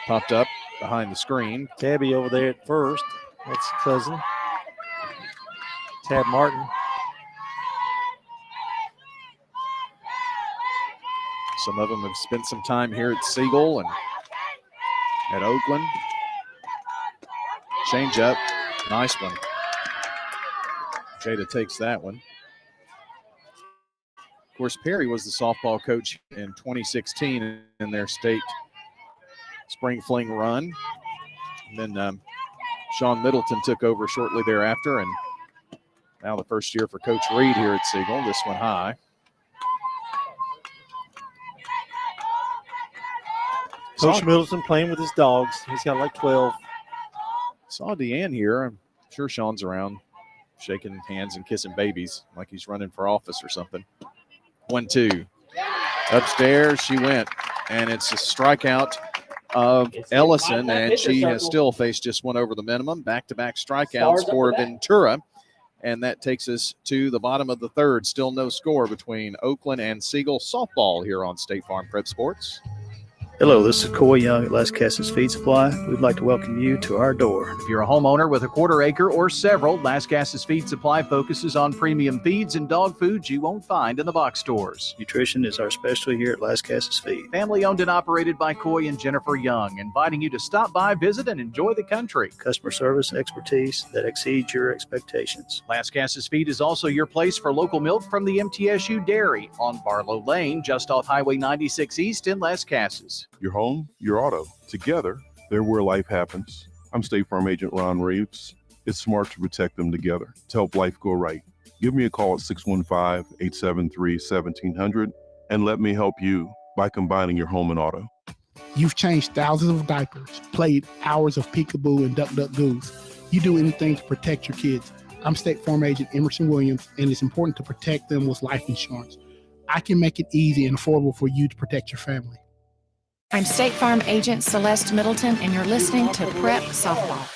Popped up behind the screen. Tabby over there at first. That's cousin. Tab Martin. Some of them have spent some time here at Siegel and at Oakland. Change up. Nice one. Jada takes that one. Of course, Perry was the softball coach in 2016 in their state spring fling run. And then Sean Middleton took over shortly thereafter, and now the first year for Coach Reed here at Siegel. This one high. Coach Middleton playing with his dogs. He's got like 12. Saw Deanne here. I'm sure Sean's around shaking hands and kissing babies like he's running for office or something. 1-2. Upstairs she went, and it's a strikeout of Ellison, and she has still faced just one over the minimum. Back-to-back strikeouts for Ventura, and that takes us to the bottom of the third. Still no score between Oakland and Siegel softball here on State Farm Prep Sports. Hello, this is Coy Young at Las Casas Feed Supply. We'd like to welcome you to our door. If you're a homeowner with a quarter acre or several, Las Casas Feed Supply focuses on premium feeds and dog foods you won't find in the box stores. Nutrition is our specialty here at Las Casas Feed. Family owned and operated by Coy and Jennifer Young, inviting you to stop by, visit, and enjoy the country. Customer service and expertise that exceeds your expectations. Las Casas Feed is also your place for local milk from the MTSU Dairy on Barlow Lane, just off Highway 96 East in Las Casas. Your home, your auto. Together, they're where life happens. I'm State Farm Agent Ron Reeves. It's smart to protect them together to help life go right. Give me a call at 615-873-1700 and let me help you by combining your home and auto. You've changed thousands of diapers, played hours of peekaboo and duck, duck, goose. You do anything to protect your kids. I'm State Farm Agent Emerson Williams, and it's important to protect them with life insurance. I can make it easy and affordable for you to protect your family. I'm State Farm Agent Celeste Middleton, and you're listening to Prep Softball.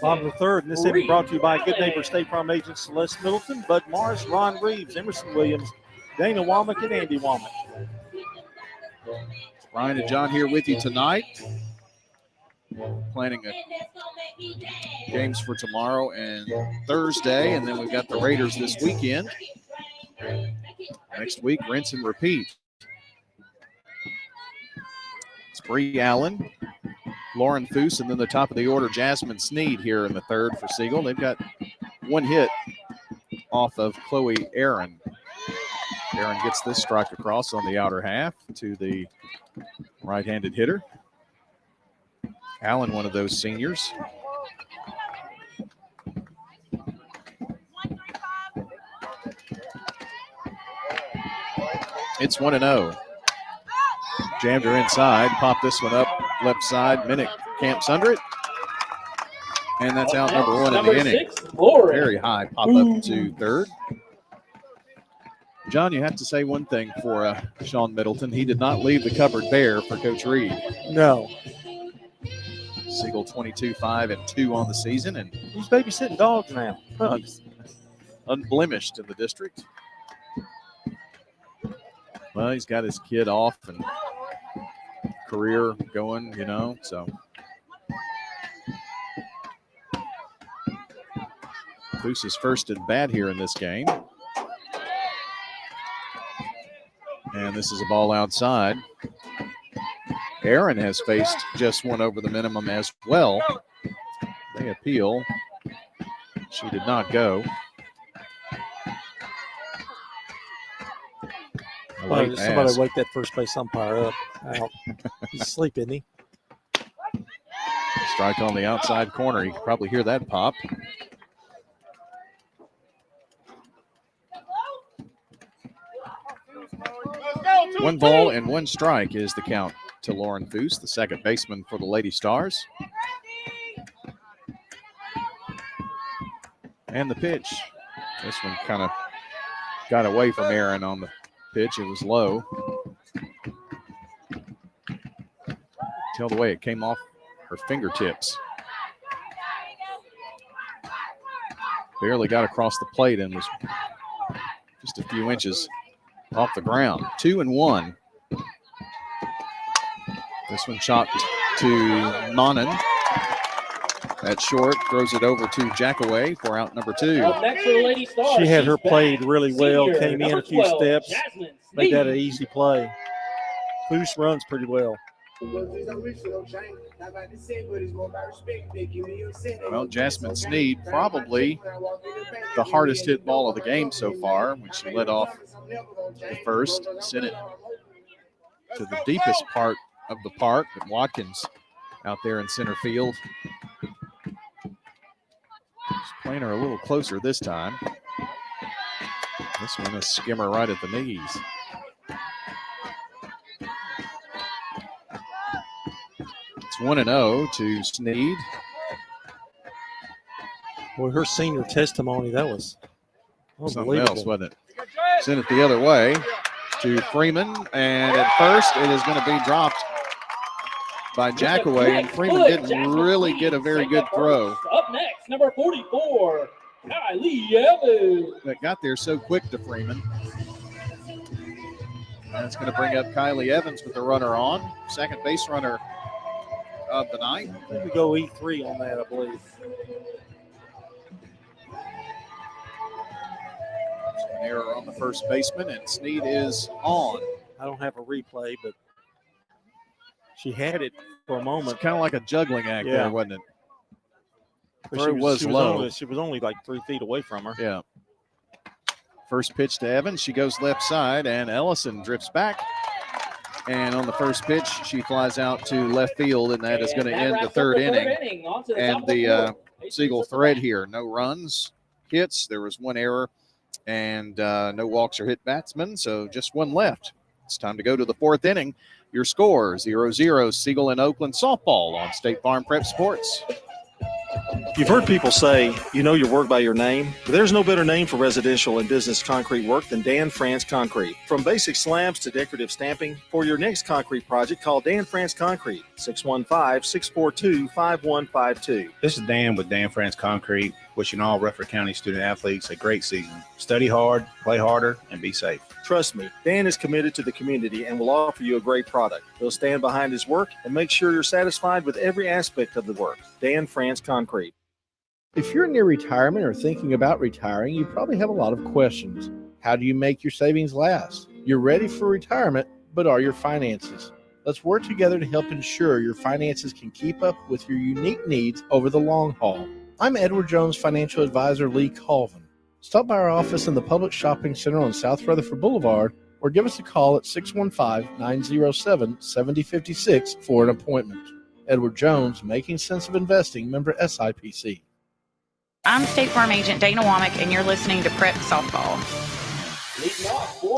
Bottom of the third, and this segment brought to you by good neighbor State Farm Agent Celeste Middleton, Bud Morris, Ron Reeves, Emerson Williams, Dana Womack, and Andy Womack. Ryan and John here with you tonight. Planning games for tomorrow and Thursday, and then we've got the Raiders this weekend. Next week, rinse and repeat. Bree Allen, Lauren Foose, and then the top of the order, Jasmine Sneed here in the third for Siegel. They've got one hit off of Chloe Aaron. Aaron gets this strike across on the outer half to the right-handed hitter. Allen, one of those seniors. It's 1-0. Jammed her inside, popped this one up left side. Minnick camps under it. And that's out number one in the inning. Very high pop up to third. John, you have to say one thing for Sean Middleton. He did not leave the cupboard bare for Coach Reed. No. Siegel 22-5-2 on the season, and he's babysitting dogs now. Puppies. Unblemished in the district. Well, he's got his kid off and career going, so. Foose is first at bat here in this game. And this is a ball outside. Aaron has faced just one over the minimum as well. They appeal. She did not go. Somebody wake that first base umpire up. Out. He's asleep, isn't he? Strike on the outside corner. You can probably hear that pop. One ball and one strike is the count to Lauren Foose, the second baseman for the Lady Stars. And the pitch. This one kind of got away from Aaron on the pitch. It was low. Tell the way it came off her fingertips. Barely got across the plate and was just a few inches off the ground. 2-1. This one chopped to Monin. At short, throws it over to Jackaway for out number 2. Up next for the Lady Stars, She had her she's played back. really well, Senior, came in number a few 12, steps, Jasmine made that Sneed. an easy play. Foose runs pretty well. Well, Jasmine Sneed, probably the hardest hit ball of the game so far when she led off the first, sent it to the deepest part of the park. And Watkins out there in center field. She's playing her a little closer this time. This one a skimmer right at the knees. It's 1-0 to Sneed. Well, her senior testimony, that was Something unbelievable. else, wasn't it? Sent it the other way to Freeman, and at first it is going to be dropped by Jackaway, and Freeman didn't really get a very good throw. Up next, number 44, Kylie Evans. That got there so quick to Freeman. That's going to bring up Kylie Evans with the runner on, second base runner of the night. I think we go E3 on that, I believe. An error on the first baseman, and Sneed is on. I don't have a replay, but she had it for a moment. It's kind of like a juggling act there, wasn't it? But Throw was low. She was only like 3 feet away from her. Yeah. First pitch to Evans. She goes left side, and Ellison drifts back. And on the first pitch, she flies out to left field, and that is going to end the third inning. And the Siegel thread here. No runs, hits. There was one error, and no walks or hit batsmen, so just one left. It's time to go to the fourth inning. Your score, 0-0, Siegel and Oakland softball on State Farm Prep Sports. You've heard people say, you know your work by your name, but there's no better name for residential and business concrete work than Dan France Concrete. From basic slabs to decorative stamping, for your next concrete project, call Dan France Concrete, 615-642-5152. This is Dan with Dan France Concrete, wishing all Rutherford County student athletes a great season. Study hard, play harder, and be safe. Trust me, Dan is committed to the community and will offer you a great product. He'll stand behind his work and make sure you're satisfied with every aspect of the work. Dan France Concrete. If you're near retirement or thinking about retiring, you probably have a lot of questions. How do you make your savings last? You're ready for retirement, but are your finances? Let's work together to help ensure your finances can keep up with your unique needs over the long haul. I'm Edward Jones Financial Advisor Lee Colvin. Stop by our office in the Public Shopping Center on South Rutherford Boulevard or give us a call at 615-907-7056 for an appointment. Edward Jones, Making Sense of Investing, member SIPC. I'm State Farm Agent Dana Womack, and you're listening to Prep Softball.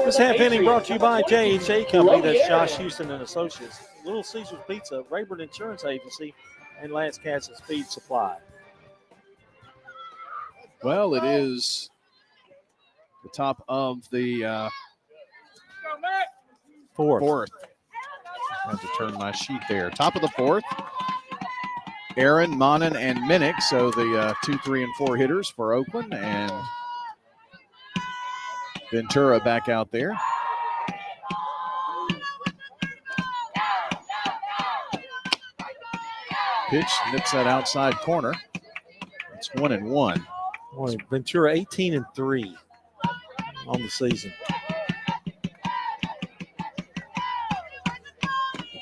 This half inning brought to you by JHA Company, that's Josh Houston and Associates, Little Caesars Pizza, Rayburn Insurance Agency, and Lance Katz's Feed Supply. Well, it is the top of the fourth. I have to turn my sheet there. Top of the fourth. Aaron, Monin, and Minnick. So the 2, 3, and 4 hitters for Oakland, and Ventura back out there. Pitch nips that outside corner. It's 1-1. Boy, Ventura 18-3 on the season.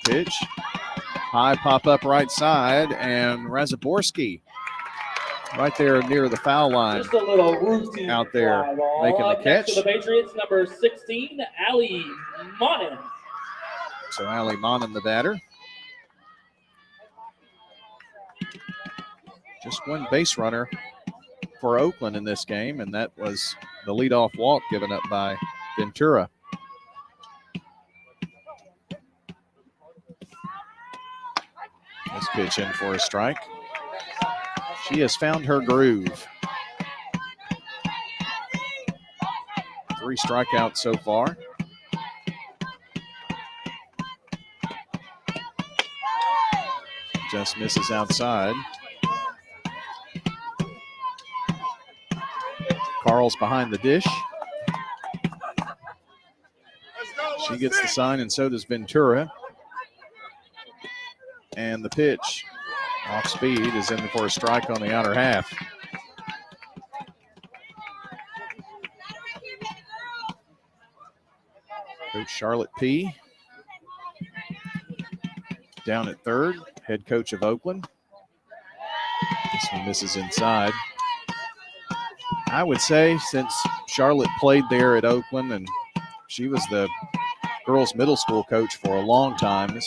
Pitch. High pop up right side, and Razaborski right there near the foul line. Just a little routine out there fly ball. making the Up next catch. to the Patriots, number 16, Ali Monin. So Ali Monin, the batter. Just one base runner for Oakland in this game, and that was the leadoff walk given up by Ventura. This pitch in for a strike. She has found her groove. 3 strikeouts so far. Just misses outside. Carl's behind the dish. She gets the sign, and so does Ventura. And the pitch off speed is in for a strike on the outer half. Coach Charlotte P. down at third, head coach of Oakland. This one misses inside. I would say since Charlotte played there at Oakland and she was the girls' middle school coach for a long time,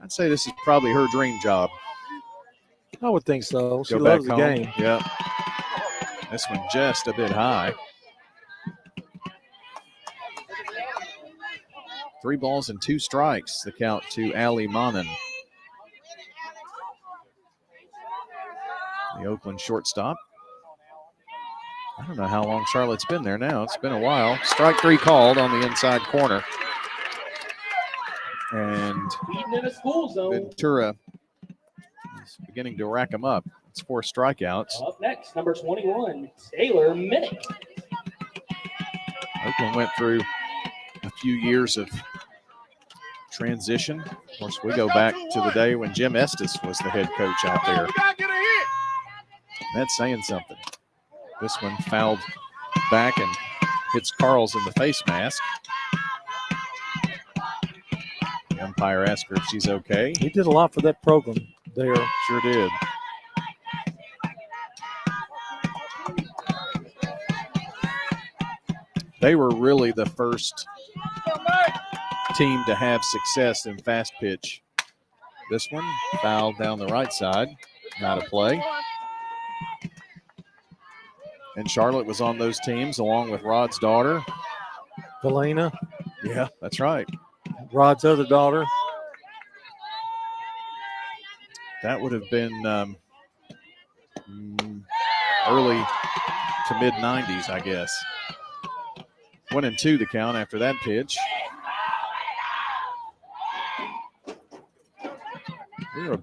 I'd say this is probably her dream job. I would think so. She Go loves back the home. game. Yep. This one just a bit high. 3 balls and 2 strikes, the count to Ali Monin. The Oakland shortstop. I don't know how long Charlotte's been there now. It's been a while. Strike 3 called on the inside corner. And Feeding in a school zone. Ventura is beginning to rack them up. It's 4 strikeouts. Up next, number 21, Taylor Minnick. Oakland went through a few years of transition. Of course, we go back to the day when Jim Estes was the head coach out there. That's saying something. This one fouled back and hits Carls in the face mask. The umpire asked her if she's okay. He did a lot for that program there. Sure did. They were really the first team to have success in fast pitch. This one fouled down the right side, not a play. And Charlotte was on those teams along with Rod's daughter. Valena. Yeah, that's right. Rod's other daughter. That would have been early to mid-90s, I guess. 1-2 the count after that pitch. We were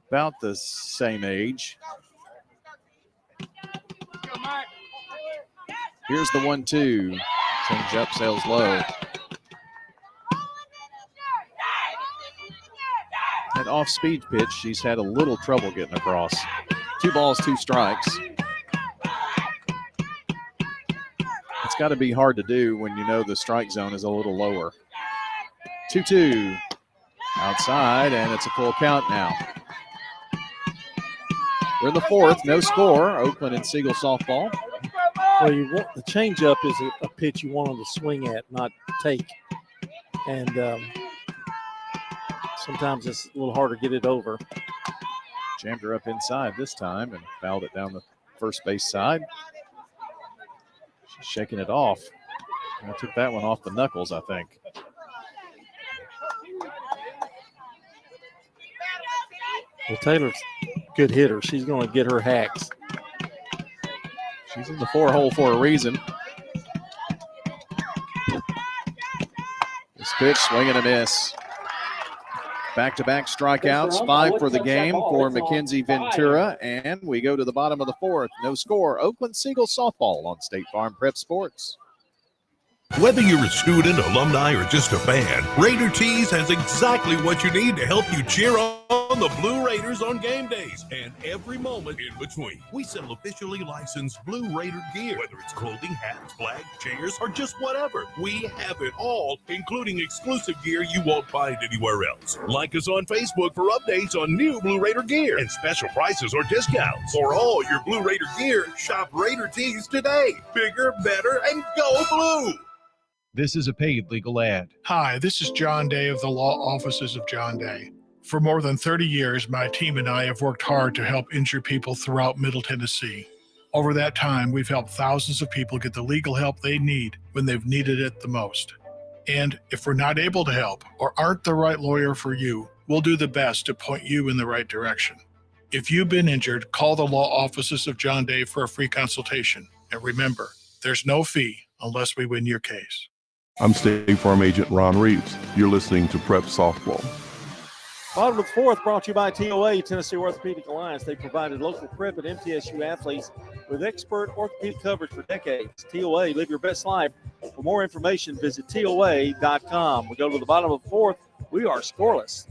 about the same age. Here's the 1-2. Change up, sails low. That off-speed pitch, she's had a little trouble getting across. 2 balls, 2 strikes. It's got to be hard to do when you know the strike zone is a little lower. 2-2. Outside, and it's a full count now. We're in the 4th, no score. Oakland and Siegel softball. Well, you want the changeup is a pitch you want them to swing at, not take. And sometimes it's a little harder to get it over. Jammed her up inside this time and fouled it down the first base side. She's shaking it off. I took that one off the knuckles, I think. Well, Taylor's a good hitter. She's going to get her hacks. She's in the 4-hole for a reason. This pitch, swing and a miss. Back-to-back strikeouts, 5 for the game for Mackenzie Ventura, and we go to the bottom of the 4th. No score. Oakland Siegel softball on State Farm Prep Sports. Whether you're a student, alumni, or just a fan, Raider Tees has exactly what you need to help you cheer on the Blue Raiders on game days and every moment in between. We sell officially licensed Blue Raider gear, whether it's clothing, hats, flags, chairs, or just whatever. We have it all, including exclusive gear you won't find anywhere else. Like us on Facebook for updates on new Blue Raider gear and special prices or discounts. For all your Blue Raider gear, shop Raider Tees today. Bigger, better, and go blue! This is a paid legal ad. Hi, this is John Day of the Law Offices of John Day. For more than 30 years, my team and I have worked hard to help injured people throughout Middle Tennessee. Over that time, we've helped thousands of people get the legal help they need when they've needed it the most. And if we're not able to help or aren't the right lawyer for you, we'll do the best to point you in the right direction. If you've been injured, call the Law Offices of John Day for a free consultation. And remember, there's no fee unless we win your case. I'm State Farm Agent Ron Reeves. You're listening to Prep Softball. Bottom of the 4th brought to you by TOA, Tennessee Orthopedic Alliance. They provided local prep and MTSU athletes with expert orthopedic coverage for decades. TOA, live your best life. For more information, visit TOA.com. We go to the bottom of the 4th. We are scoreless.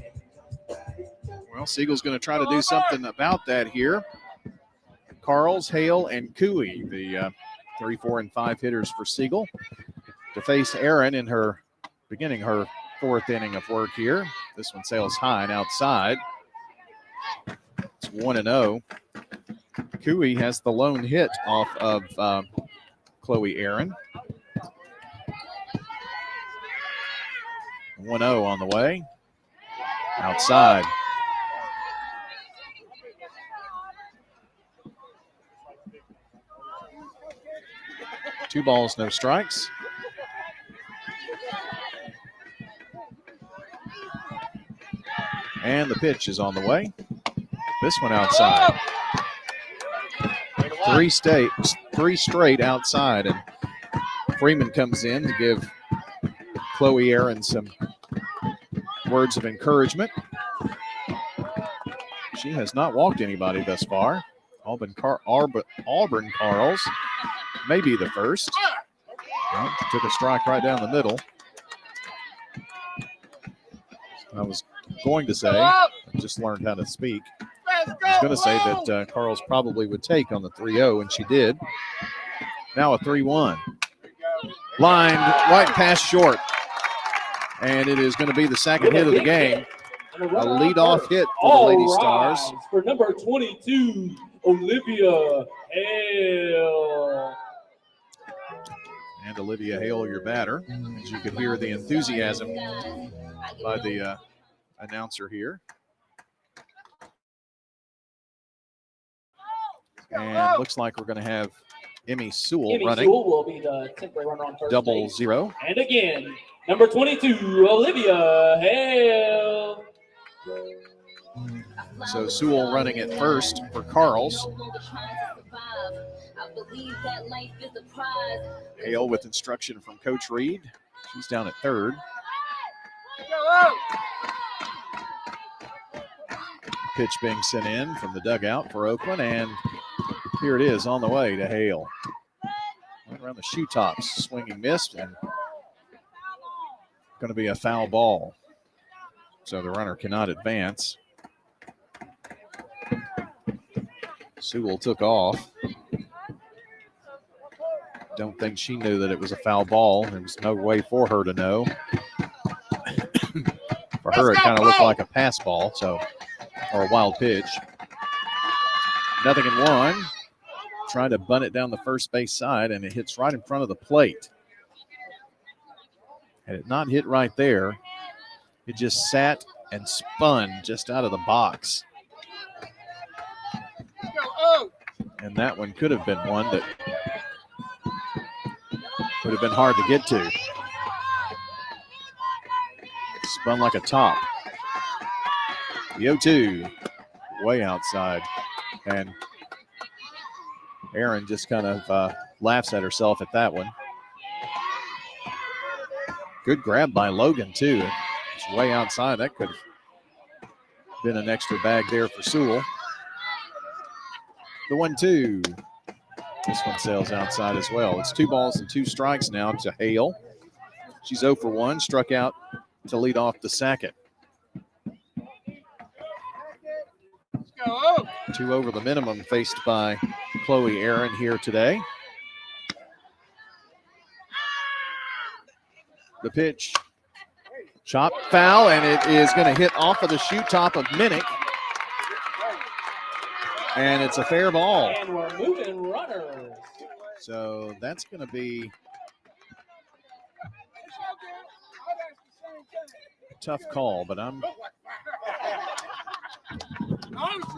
Well, Siegel's going to try to do something about that here. Carls, Hale, and Cooey, the 3, 4, and 5 hitters for Siegel, to face Aaron in her beginning her 4th inning of work here. This one sails high and outside. It's 1-0. Cooey has the lone hit off of Chloe Aaron. 1-0 on the way. Outside. Two balls, no strikes. And the pitch is on the way. This one outside. Three straight outside, and Freeman comes in to give Chloe Aaron some words of encouragement. She has not walked anybody thus far. Auburn Carls may be the first. Well, took a strike right down the middle. I was going to say, I just learned how to speak. I was going to say that Carls probably would take on the 3-0, and she did. Now a 3-1. Lined right past short. And it is going to be the second hit of the game. A leadoff hit for the Lady Stars. For number 22, Olivia Hale. And Olivia Hale, your batter. As you could hear the enthusiasm by the announcer here. And looks like we're going to have Emmy Sewell running. Sewell will be the temporary runner on first base. 0-0. And again, number 22, Olivia Hale. So Sewell running at first for Carls. Hale with instruction from Coach Reed. She's down at third. Pitch being sent in from the dugout for Oakland, and here it is on the way to Hale. Right around the shoe tops, swinging missed, and going to be a foul ball. So the runner cannot advance. Sewell took off. Don't think she knew that it was a foul ball. There was no way for her to know. For her, it kind of looked like a pass ball, or a wild pitch. 0-1. Trying to bunt it down the first base side, and it hits right in front of the plate. Had it not hit right there, it just sat and spun just out of the box. And that one could have been one that would have been hard to get to. Spun like a top. The 0-2, way outside. And Aaron just kind of laughs at herself at that one. Good grab by Logan, too. It's way outside. That could have Been an extra bag there for Sewell. The 1-2. This one sails outside as well. It's 2 balls and 2 strikes now to Hale. She's 0 for 1, struck out to lead off the second. 2 over the minimum faced by Chloe Aaron here today. The pitch, chop foul, and it is going to hit off of the shoe top of Minnick. And it's a fair ball. And we're moving runners. So that's going to be a tough call, but I'm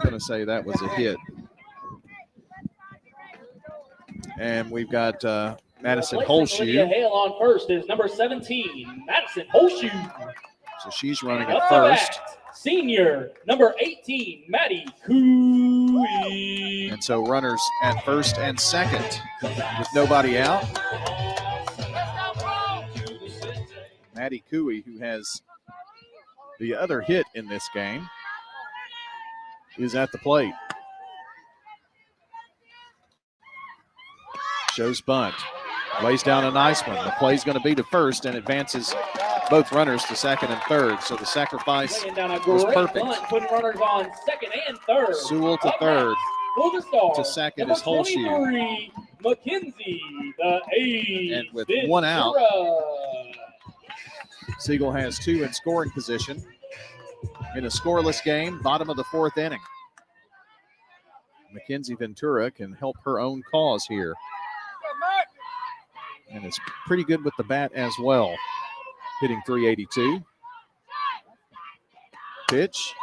going to say that was a hit. And we've got Madison Olivia Holshoe. Hale on first is number 17, Madison Holshoe. So she's running Up at the first. bat, senior, number 18, Maddie Cooey. And so runners at first and second with nobody out. Maddie Cooey, who has the other hit in this game, is at the plate. Shows bunt. Lays down a nice one. The play's going to be to first and advances both runners to second and third. So the sacrifice Laying down a was great perfect. bunt, putting runners on second and third. Sewell to Up third. next, for the Stars, To second number is Holshoe. 23, Mackenzie, the ace. And with one out, Ventura. Siegel has 2 in scoring position in a scoreless game, bottom of the 4th inning. Mackenzie Ventura can help her own cause here. And it's pretty good with the bat as well, hitting .382. Pitch,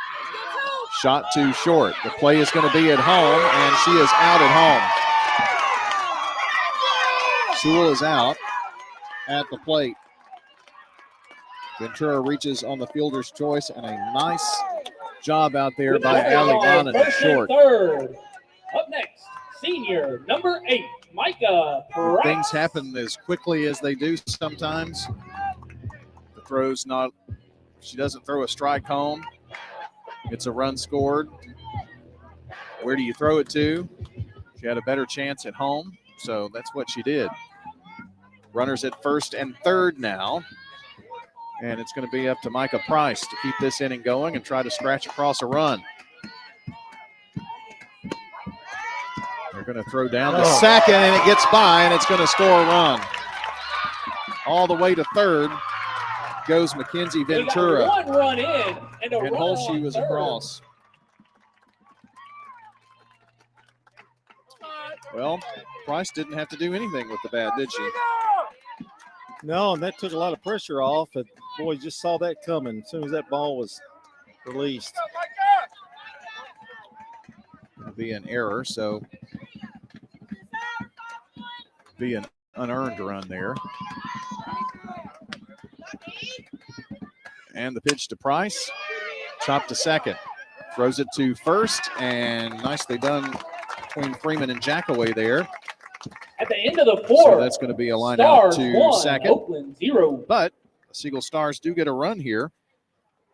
shot too short. The play is going to be at home, and she is out at home. Sewell is out at the plate. Ventura reaches on the fielder's choice, and a nice job out there by Allie Ronan at short. Third. Up next, senior, number 8, Micah Price. Things happen as quickly as they do sometimes. The throw's not, she doesn't throw a strike home. It's a run scored. Where do you throw it to? She had a better chance at home, so that's what she did. Runners at first and third now. And it's going to be up to Micah Price to keep this inning going and try to scratch across a run. They're going to throw down to second, and it gets by, and it's going to score a run. All the way to third goes Mackenzie Ventura. We got 1 run in, and a And run Holshoe on was third. across. Well, Price didn't have to do anything with the bat, did she? No, and that took a lot of pressure off. And boy, you just saw that coming as soon as that ball was released. It'll be an error, so be an unearned run there. And the pitch to Price, chopped to second, throws it to first, and nicely done between Freeman and Jackaway there. At the end of the 4th, So that's going to be a line out Stars to 1, second. Oakland 0. But the Siegel Stars do get a run here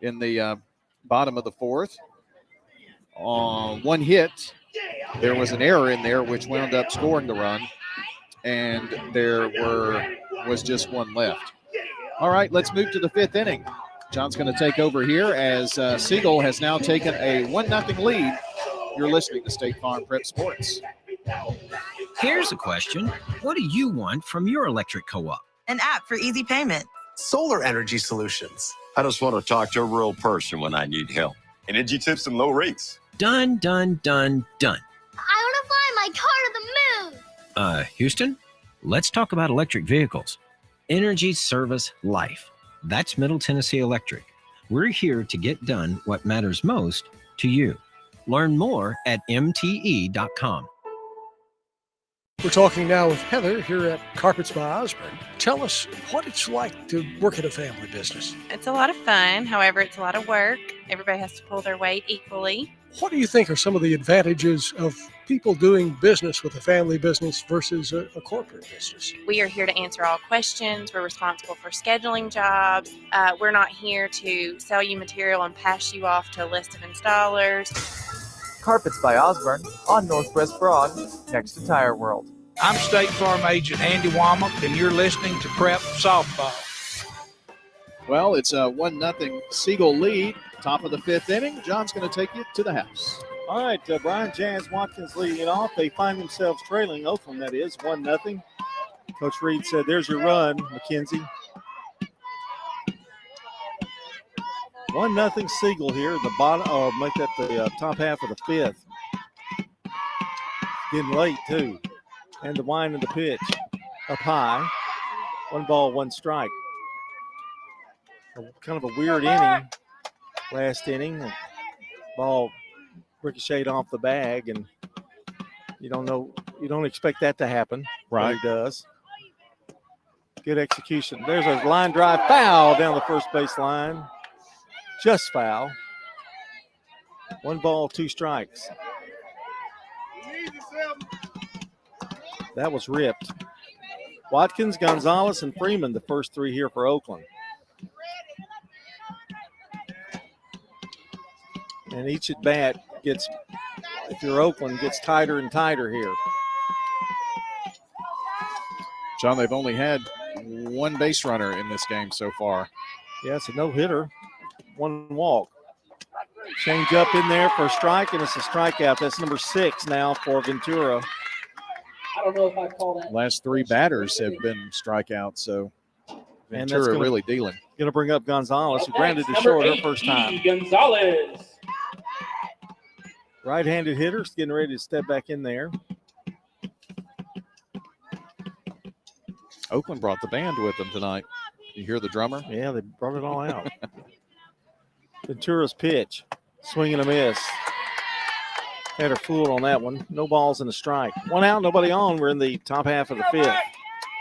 in the bottom of the 4th. On 1 hit, there was an error in there which wound up scoring the run, and there was just 1 left. All right, let's move to the 5th inning. John's going to take over here as Siegel has now taken a 1-0 lead. You're listening to State Farm Prep Sports. Here's a question. What do you want from your electric co-op? An app for easy payment. Solar energy solutions. I just want to talk to a real person when I need help. Energy tips and low rates. Done, done, done, done. I want to fly my car to the moon. Houston, let's talk about electric vehicles. Energy Service Life. That's Middle Tennessee Electric. We're here to get done what matters most to you. Learn more at mte.com. We're talking now with Heather here at Carpets by Osborne. Tell us what it's like to work at a family business. It's a lot of fun. However, it's a lot of work. Everybody has to pull their weight equally. What do you think are some of the advantages of people doing business with a family business versus a corporate business? We are here to answer all questions. We're responsible for scheduling jobs. We're not here to sell you material and pass you off to a list of installers. Carpets by Osborne on Northwest Broad, next to Tire World. I'm State Farm Agent Andy Womack, and you're listening to Prep Softball. Well, it's a 1-0 Siegel lead. Top of the 5th inning. John's going to take you to the house. All right, Brian Jazz Watkins leading it off. They find themselves trailing Oakland, that is, 1-0. Coach Reed said, there's your run, McKenzie. 1-0 Siegel here at the bottom, or make that the top half of the 5th. Getting late, too. And the wind of the pitch up high. 1 ball, 1 strike. Kind of a weird inning. Last inning, the ball ricocheted off the bag, and you don't expect that to happen. Right. But it does. Good execution. There's a line drive foul down the first base line. Just foul. 1 ball, 2 strikes. That was ripped. Watkins, Gonzalez, and Freeman, the first 3 here for Oakland. And each at bat gets, if you're Oakland, gets tighter and tighter here. John, they've only had 1 base runner in this game so far. Yeah, it's a no-hitter, 1 walk. Change up in there for a strike, and it's a strikeout. That's number 6 now for Ventura. I don't know if I call that. Last 3 batters have been strikeouts, so Ventura really dealing. Going to bring up Gonzalez, who grounded to short her first time. Gonzalez. Right-handed hitters getting ready to step back in there. Oakland brought the band with them tonight. You hear the drummer? Yeah, they brought it all out. Ventura's pitch. Swing and a miss. Had her fooled on that one. No balls and a strike. 1 out, nobody on. We're in the top half of the 5th.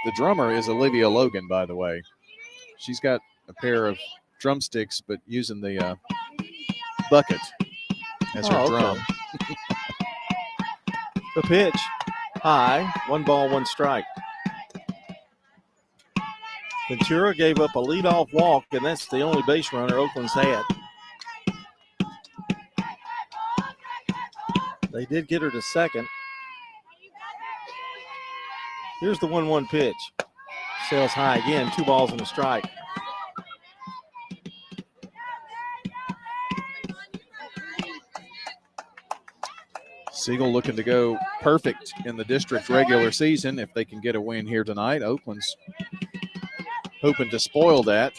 The drummer is Olivia Logan, by the way. She's got a pair of drumsticks, but using the bucket as her drum. The pitch, high, 1 ball, 1 strike. Ventura gave up a leadoff walk, and that's the only base runner Oakland's had. They did get her to second. Here's the 1-1 pitch. Sails high again, 2 balls and a strike. Siegel looking to go perfect in the district regular season if they can get a win here tonight. Oakland's hoping to spoil that.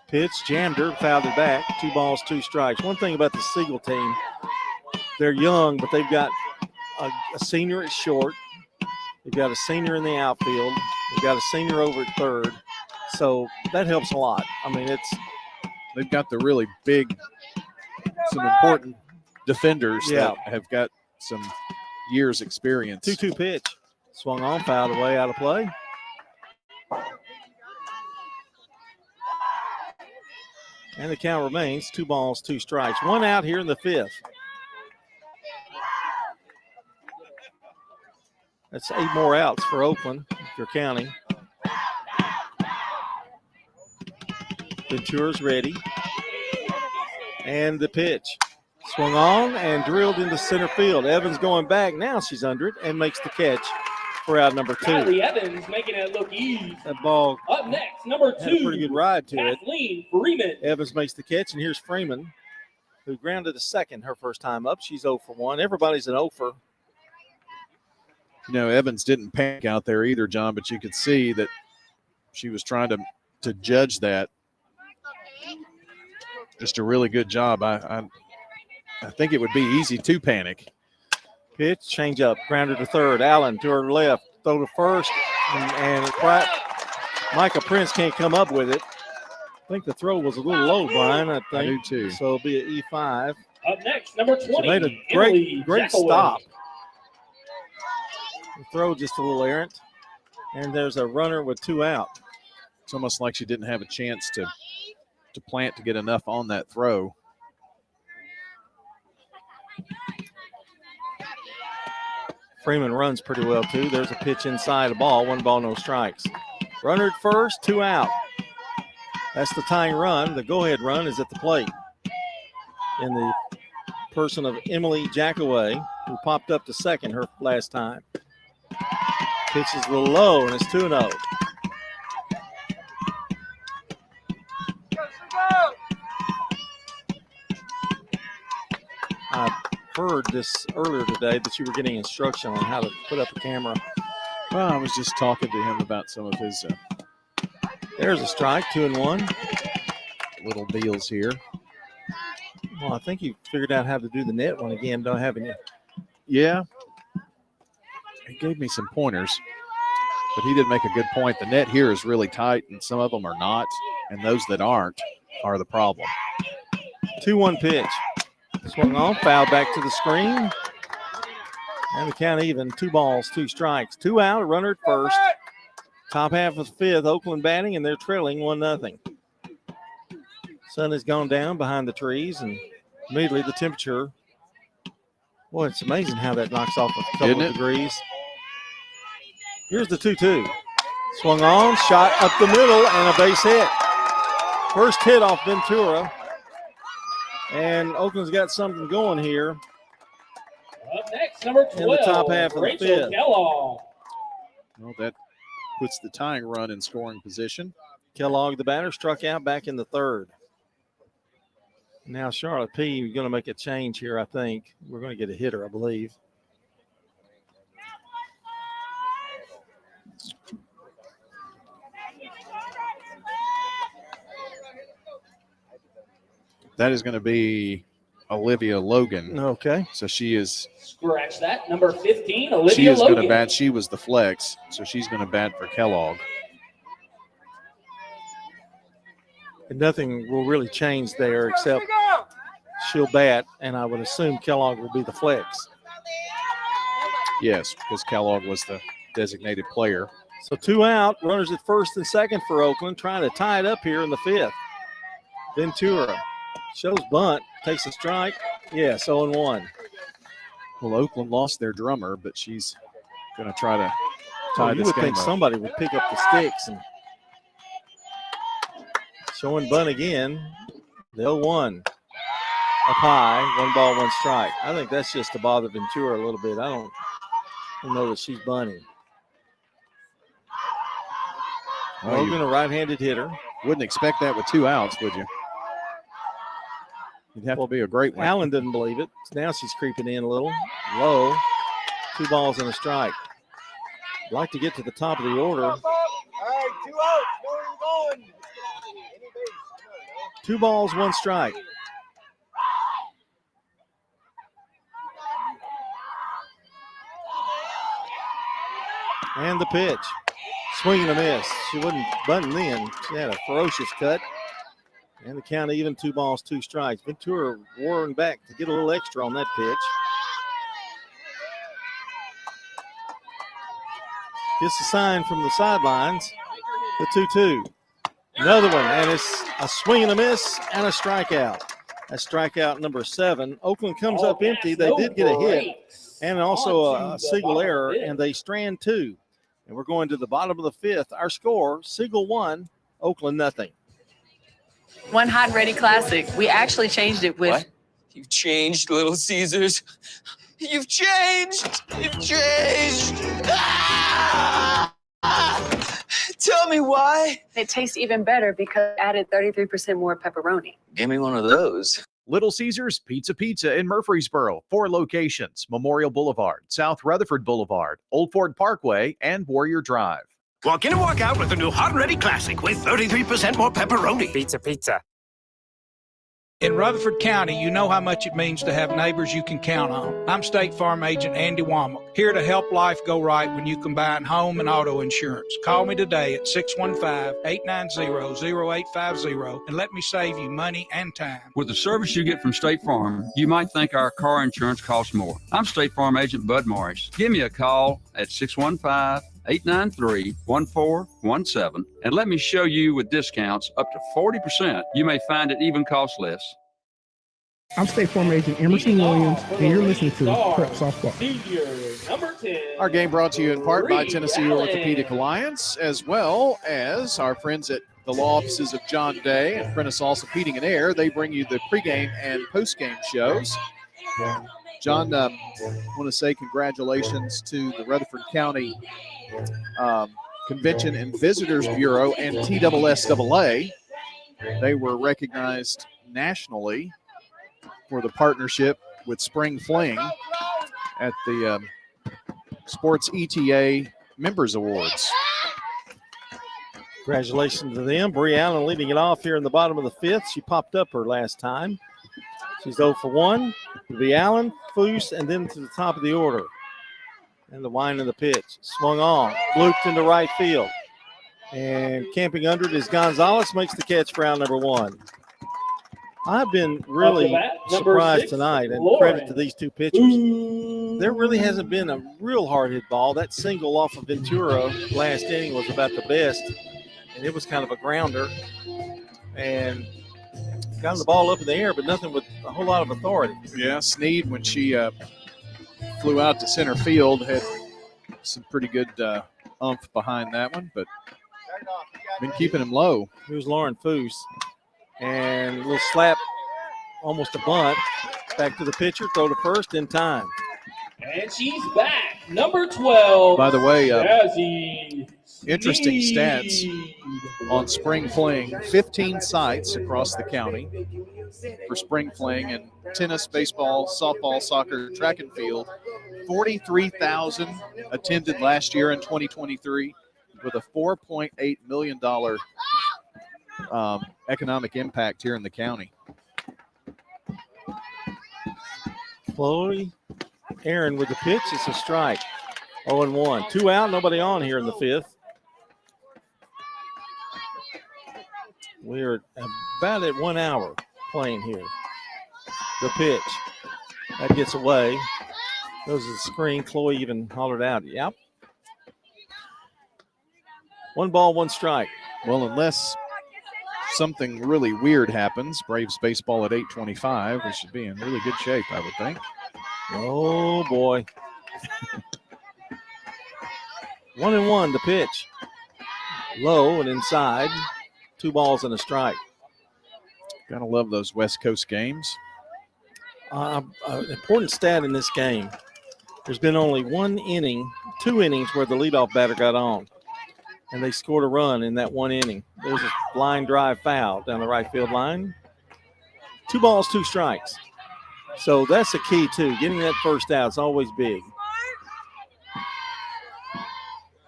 Pitch, jammed her, fouled it back. 2 balls, 2 strikes. One thing about the Siegel team, they're young, but they've got a senior at short. They've got a senior in the outfield. They've got a senior over at third. So that helps a lot. I mean, they've got the really big, some important defenders that have got some years experience. 2-2 pitch. Swung on, fouled away, out of play. And the count remains 2 balls, 2 strikes. 1 out here in the 5th. That's 8 more outs for Oakland, if you're counting. Ventura's ready. And the pitch. Swung on and drilled into center field. Evans going back. Now she's under it and makes the catch for out number 2. Riley Evans making it look easy. That ball up next, number 2. Had a pretty good ride to Kathleen Freeman. Evans makes the catch, and here's Freeman, who grounded to second her first time up. She's 0 for 1. Everybody's an 0 for. You know, Evans didn't panic out there either, John, but you could see that she was trying to judge that. Just a really good job. I think it would be easy to panic. Pitch, change up, grounder to third. Allen to her left, throw to first, and Micah Prince can't come up with it. I think the throw was a little low, Brian. I do think too. So it'll be an E5. Up next, number 20. She made a great stop. The throw just a little errant, and there's a runner with 2 out. It's almost like she didn't have a chance to plant to get enough on that throw. Freeman runs pretty well, too. There's a pitch inside the ball. 1 ball, no strikes. Runner at first, 2 out. That's the tying run. The go-ahead run is at the plate. In the person of Emily Jackaway, who popped up to second her last time. Pitch is a little low, and it's 2-0. I heard this earlier today that you were getting instruction on how to put up a camera. Well, I was just talking to him about some of his There's a strike, 2-1. little deals here. Well, I think you figured out how to do the net one again, haven't you? Yeah. He gave me some pointers, but he did make a good point. The net here is really tight, and some of them are not, and those that aren't are the problem. 2-1 pitch. Swung on, foul back to the screen. And the count even, 2 balls, 2 strikes. 2 out, a runner at first. Top half of the fifth, Oakland batting, and they're trailing 1-0. Sun has gone down behind the trees, and immediately the temperature. Boy, it's amazing how that knocks off a couple of degrees. Here's the 2-2. Swung on, shot up the middle, and a base hit. First hit off Ventura. And Oakland's got something going here. Up next, number 12, in the top half of the Rachel fifth. Kellogg. Well, that puts the tying run in scoring position. Kellogg, the batter, struck out back in the third. Now Charlotte P. is going to make a change here, I think. We're going to get a hitter, I believe. That is going to be Olivia Logan. Okay. So she is. Scratch that. Number 15, Olivia She is Logan. going to bat. She was the flex, so she's going to bat for Kellogg. And nothing will really change there except she'll bat, and I would assume Kellogg will be the flex. Yes, because Kellogg was the designated player. So 2 out, runners at first and second for Oakland, trying to tie it up here in the fifth. Ventura shows bunt, takes a strike. Yes, 0-1. Well, Oakland lost their drummer, but she's going to try to tie You this would game think up. somebody would pick up the sticks. And showing bunt again. The 0-1. Up high, 1 ball, 1 strike. I think that's just to bother Ventura a little bit. I don't know that she's bunting. Well, Logan, a right-handed hitter. Wouldn't expect that with 2 outs, would you? You'd have to be a great one. Allen didn't believe it. Now she's creeping in a little. Low. 2 balls and a strike. I'd like to get to the top of the order. All right, 2 outs. Where are you going? 2 balls, 1 strike. And the pitch. Swing and a miss. She wasn't bunting then. She had a ferocious cut. And the count even, 2 balls, 2 strikes. Ventura roaring back to get a little extra on that pitch. Gets a sign from the sidelines. The 2-2. Another one, and it's a swing and a miss and a strikeout. That's strikeout number 7. Oakland comes up empty. They did get a hit and also a Siegel error, and they strand 2. And we're going to the bottom of the fifth. Our score, Siegel 1, Oakland nothing. One hot and ready classic. We actually changed it with. What? You've changed, Little Caesars. You've changed. You've changed. Ah! Tell me why. It tastes even better because it added 33% more pepperoni. Give me one of those. Little Caesars Pizza in Murfreesboro. 4 locations: Memorial Boulevard, South Rutherford Boulevard, Old Ford Parkway, and Warrior Drive. Walk in and walk out with the new Hot and Ready Classic with 33% more pepperoni. Pizza. In Rutherford County, you know how much it means to have neighbors you can count on. I'm State Farm Agent Andy Womack, here to help life go right when you combine home and auto insurance. Call me today at 615-890-0850 and let me save you money and time. With the service you get from State Farm, you might think our car insurance costs more. I'm State Farm Agent Bud Morris. Give me a call at 615-893-1417 and let me show you with discounts up to 40%. You may find it even costs less. I'm State Farm Agent Emerson Williams, and you're listening to Prep Softball. Senior number 10. Our game brought to you in part by Bree Tennessee Allen. Orthopedic Alliance, as well as our friends at the law offices of John Day and Prentice Allsup Heating and Air. They bring you the pregame and postgame shows. John, I want to say congratulations to the Rutherford County Convention and Visitors Bureau and TSSAA. They were recognized nationally for the partnership with Spring Fling at the Sports ETA Members Awards. Congratulations to them. Bree Allen leading it off here in the bottom of the fifth. She popped up her last time. She's 0 for 1. The Allen, Foose, and then to the top of the order. And the wind of the pitch. Swung on. Blooped into right field. And camping under it is Gonzalez. Makes the catch for out number 1. I've been really surprised tonight, and credit to these two pitchers. There really hasn't been a real hard hit ball. That single off of Ventura last inning was about the best, and it was kind of a grounder. And got the ball up in the air, but nothing with a whole lot of authority. Yeah, Sneed, when she flew out to center field, had some pretty good umph behind that one, but been keeping him low. Here's Lauren Foose. And a little slap, almost a bunt. Back to the pitcher, throw to first in time. And she's back. Number 12. By the way, Jazzy interesting Sneed. stats on Spring Fling. 15 sites across the county for Spring Fling in tennis, baseball, softball, soccer, track and field. 43,000 attended last year in 2023 with a $4.8 million economic impact here in the county. Chloe Aaron with the pitch. It's a strike. 0-1. 2 out, nobody on here in the fifth. We're about at 1 hour playing here. The pitch. That gets away. Goes to the screen. Chloe even hollered out. Yep. 1 ball, 1 strike. Well, unless something really weird happens, Braves baseball at 8:25. We should be in really good shape, I would think. Oh, boy. 1-1 the pitch. Low and inside. 2 balls and a strike. Gotta love those West Coast games. Important stat in this game. There's been only 2 innings where the leadoff batter got on. And they scored a run in that 1 inning. There's a line drive foul down the right field line. 2 balls, 2 strikes. So that's the key, too. Getting that first out is always big.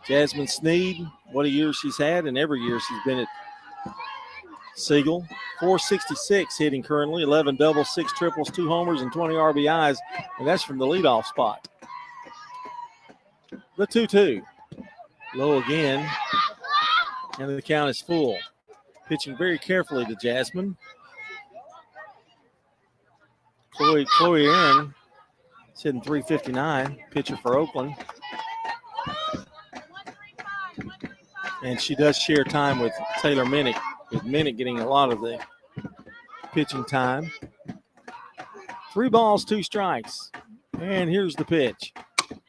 Jasmine Sneed, what a year she's had, and every year she's been at Siegel. 466 hitting currently, 11 doubles, 6 triples, 2 homers, and 20 RBIs, and that's from the leadoff spot. The 2-2. Low again, and the count is full. Pitching very carefully to Jasmine. Chloe Aaron is hitting .359, pitcher for Oakland. And she does share time with Taylor Minnick, with Minnick getting a lot of the pitching time. 3 balls, 2 strikes. And here's the pitch.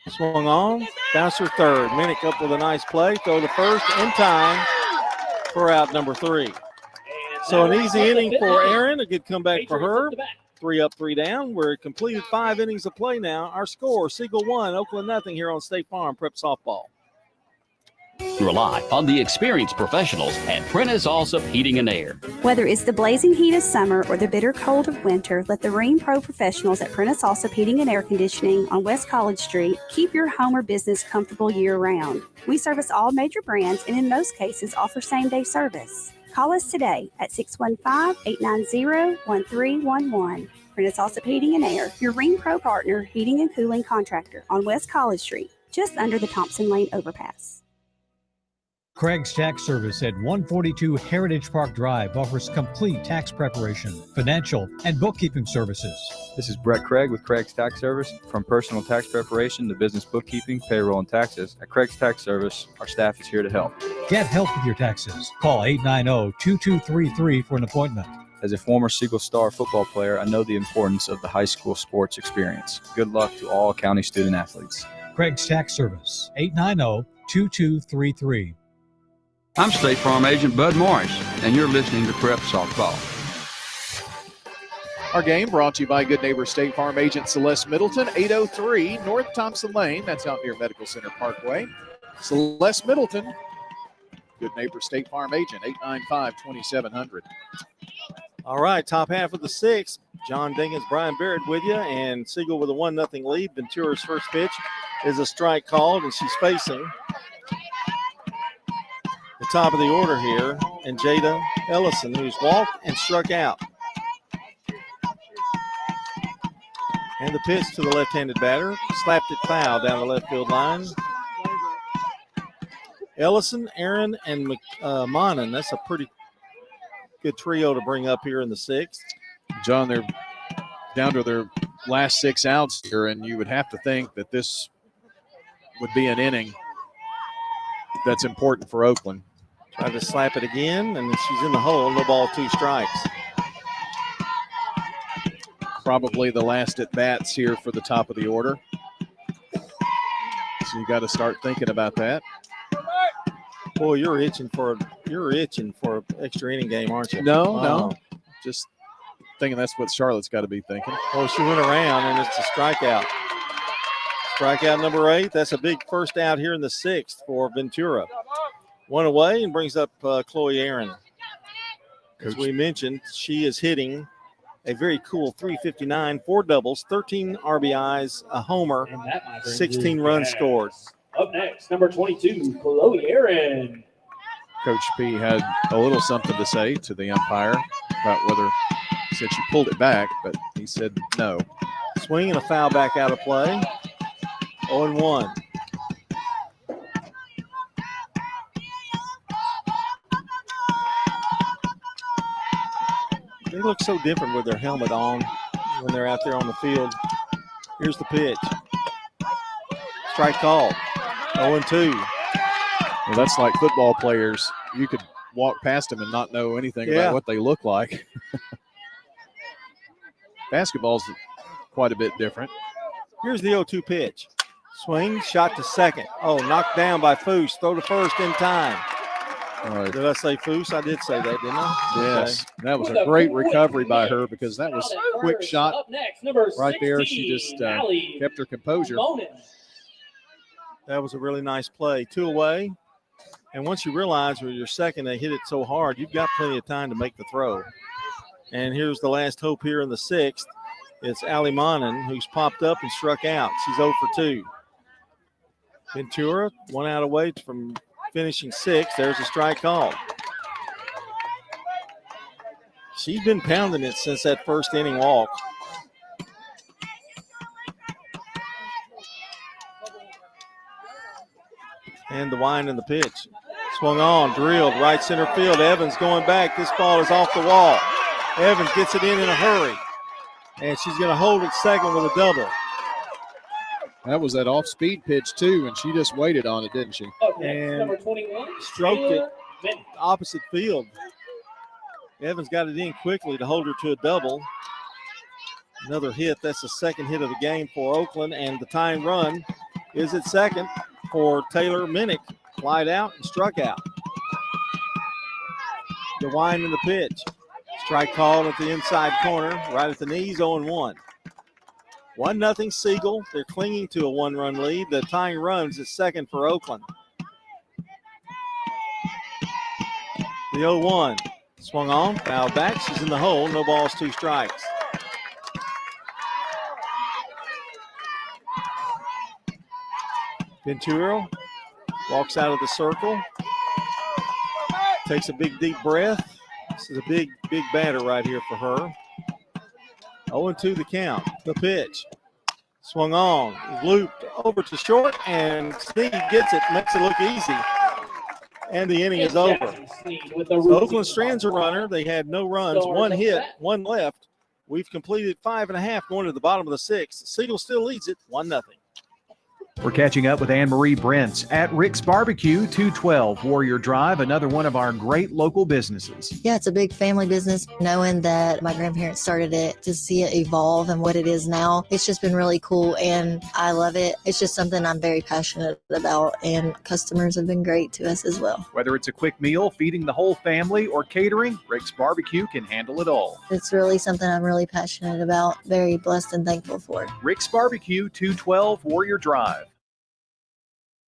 Swung on, bouncer third. Minnick up with a nice play. Throw to first in time for out number 3. So an easy inning for Aaron. A good comeback for her. 3 up, 3 down. We're completed 5 innings of play now. Our score, Siegel 1, Oakland nothing here on State Farm Prep Softball. Rely on the experienced professionals at Prentice Allsup Heating and Air. Whether it's the blazing heat of summer or the bitter cold of winter, let the Rheem Pro professionals at Prentice Allsup Heating and Air Conditioning on West College Street keep your home or business comfortable year-round. We service all major brands and in most cases offer same-day service. Call us today at 615-890-1311. Prentice Allsup Heating and Air, your Rheem Pro partner, heating and cooling contractor on West College Street, just under the Thompson Lane overpass. Craig's Tax Service at 142 Heritage Park Drive offers complete tax preparation, financial, and bookkeeping services. This is Brett Craig with Craig's Tax Service. From personal tax preparation to business bookkeeping, payroll, and taxes, at Craig's Tax Service, our staff is here to help. Get help with your taxes. Call 890-2233 for an appointment. As a former Siegel Star football player, I know the importance of the high school sports experience. Good luck to all county student athletes. Craig's Tax Service, 890-2233. I'm State Farm Agent Bud Morris, and you're listening to Prep Softball. Our game brought to you by good neighbor State Farm Agent Celeste Middleton, 803 North Thompson Lane. That's out near Medical Center Parkway. Celeste Middleton, good neighbor State Farm Agent, 895-2700. All right, top half of the sixth. John Dinkins, Brian Barrett with you, and Siegel with a 1-0 lead. Ventura's first pitch is a strike called, and she's facing the top of the order here, and Jada Ellison, who's walked and struck out. And the pitch to the left-handed batter, slapped it foul down the left field line. Ellison, Aaron, and Monin. That's a pretty good trio to bring up here in the sixth. John, they're down to their last 6 outs here, and you would have to think that this would be an inning that's important for Oakland. Tried to slap it again, and she's in the hole. No ball, 2 strikes. Probably the last at-bats here for the top of the order. So you got to start thinking about that. Boy, you're itching for an extra inning game, aren't you? No. Just thinking that's what Charlotte's got to be thinking. Oh, she went around, and it's a strikeout. Strikeout number 8. That's a big first out here in the sixth for Ventura. 1 away and brings up Chloe Aaron. As we mentioned, she is hitting a very cool 359, 4 doubles, 13 RBIs, a homer, 16 runs scored. Up next, number 22, Chloe Aaron. Coach P had a little something to say to the umpire about whether he said she pulled it back, but he said no. Swing and a foul back out of play. 0-1. They look so different with their helmet on when they're out there on the field. Here's the pitch. Strike called. 0-2. Well, that's like football players. You could walk past them and not know anything about what they look like. Basketball's quite a bit different. Here's the 0-2 pitch. Swing, shot to second. Oh, knocked down by Foose. Throw to first in time. Did I say Foose? I did say that, didn't I? Yes. Okay. That was a great recovery by her because that was a quick shot right there. She just kept her composure. That was a really nice play. 2 away. And once you realize with your second they hit it so hard, you've got plenty of time to make the throw. And here's the last hope here in the sixth. It's Allie Monin, who's popped up and struck out. She's 0 for 2. Ventura, 1 out away from finishing 6th. There's a strike call. She's been pounding it since that first inning walk. And the wind and the pitch. Swung on, drilled, right center field. Evans going back. This ball is off the wall. Evans gets it in a hurry. And she's going to hold it second with a double. That was that off-speed pitch, too, and she just waited on it, didn't she? And number 21, stroked it opposite field. Evans got it in quickly to hold her to a double. Another hit. That's the second hit of the game for Oakland, and the tying run is at second for Taylor Minnick. Flied out and struck out. The wind and the pitch. Strike called at the inside corner, right at the knees, 0-1. 1-0 Siegel. They're clinging to a 1-run lead. The tying runs at second for Oakland. The 0-1. Swung on, foul back. She's in the hole. No balls, 2 strikes. Ventura walks out of the circle. Takes a big, deep breath. This is a big, big batter right here for her. 0-2 the count. The pitch. Swung on. Looped over to short, and Sneed gets it. Makes it look easy. And the inning is over. So Oakland strands a runner. They had no runs. 1 hit, 1 left. We've completed 5.5 going to the bottom of the 6th. Siegel still leads it 1-0. We're catching up with Anne-Marie Brents at Rick's Barbecue, 212 Warrior Drive, another one of our great local businesses. Yeah, it's a big family business. Knowing that my grandparents started it, to see it evolve and what it is now, it's just been really cool and I love it. It's just something I'm very passionate about, and customers have been great to us as well. Whether it's a quick meal, feeding the whole family, or catering, Rick's Barbecue can handle it all. It's really something I'm really passionate about, very blessed and thankful for. Rick's Barbecue, 212 Warrior Drive.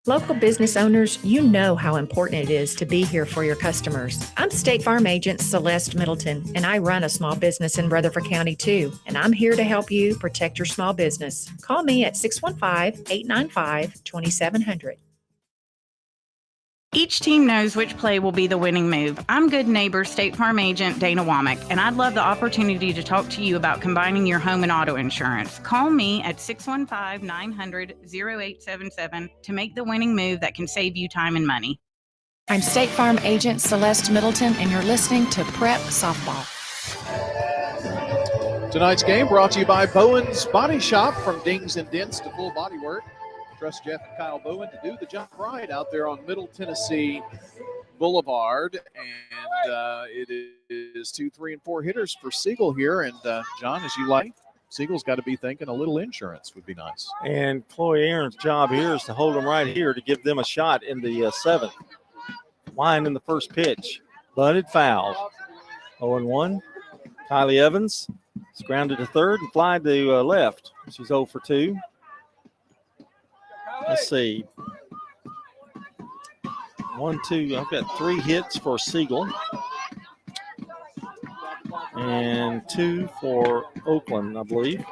Local business owners, you know how important it is to be here for your customers. I'm State Farm Agent Celeste Middleton, and I run a small business in Rutherford County too, and I'm here to help you protect your small business. Call me at 615-895-2700. Each team knows which play will be the winning move. I'm good neighbor State Farm Agent Dana Womack, and I'd love the opportunity to talk to you about combining your home and auto insurance. Call me at 615-900-0877 to make the winning move that can save you time and money. I'm State Farm Agent Celeste Middleton, and you're listening to Prep Softball. Tonight's game brought to you by Bowen's Body Shop. From dings and dents to full body work, trust Jeff and Kyle Bowen to do the job right out there on Middle Tennessee Boulevard. And it is 2, 3, and 4 hitters for Siegel here. And John, as you like, Siegel's got to be thinking a little insurance would be nice. And Chloe Aaron's job here is to hold them right here to give them a shot in the 7th. Line in the first pitch. Bunted foul. 0-1. Kylie Evans is grounded to third and fly to left. She's 0 for 2. Let's see. 1, 2. I've got 3 hits for Siegel. And 2 for Oakland, I believe.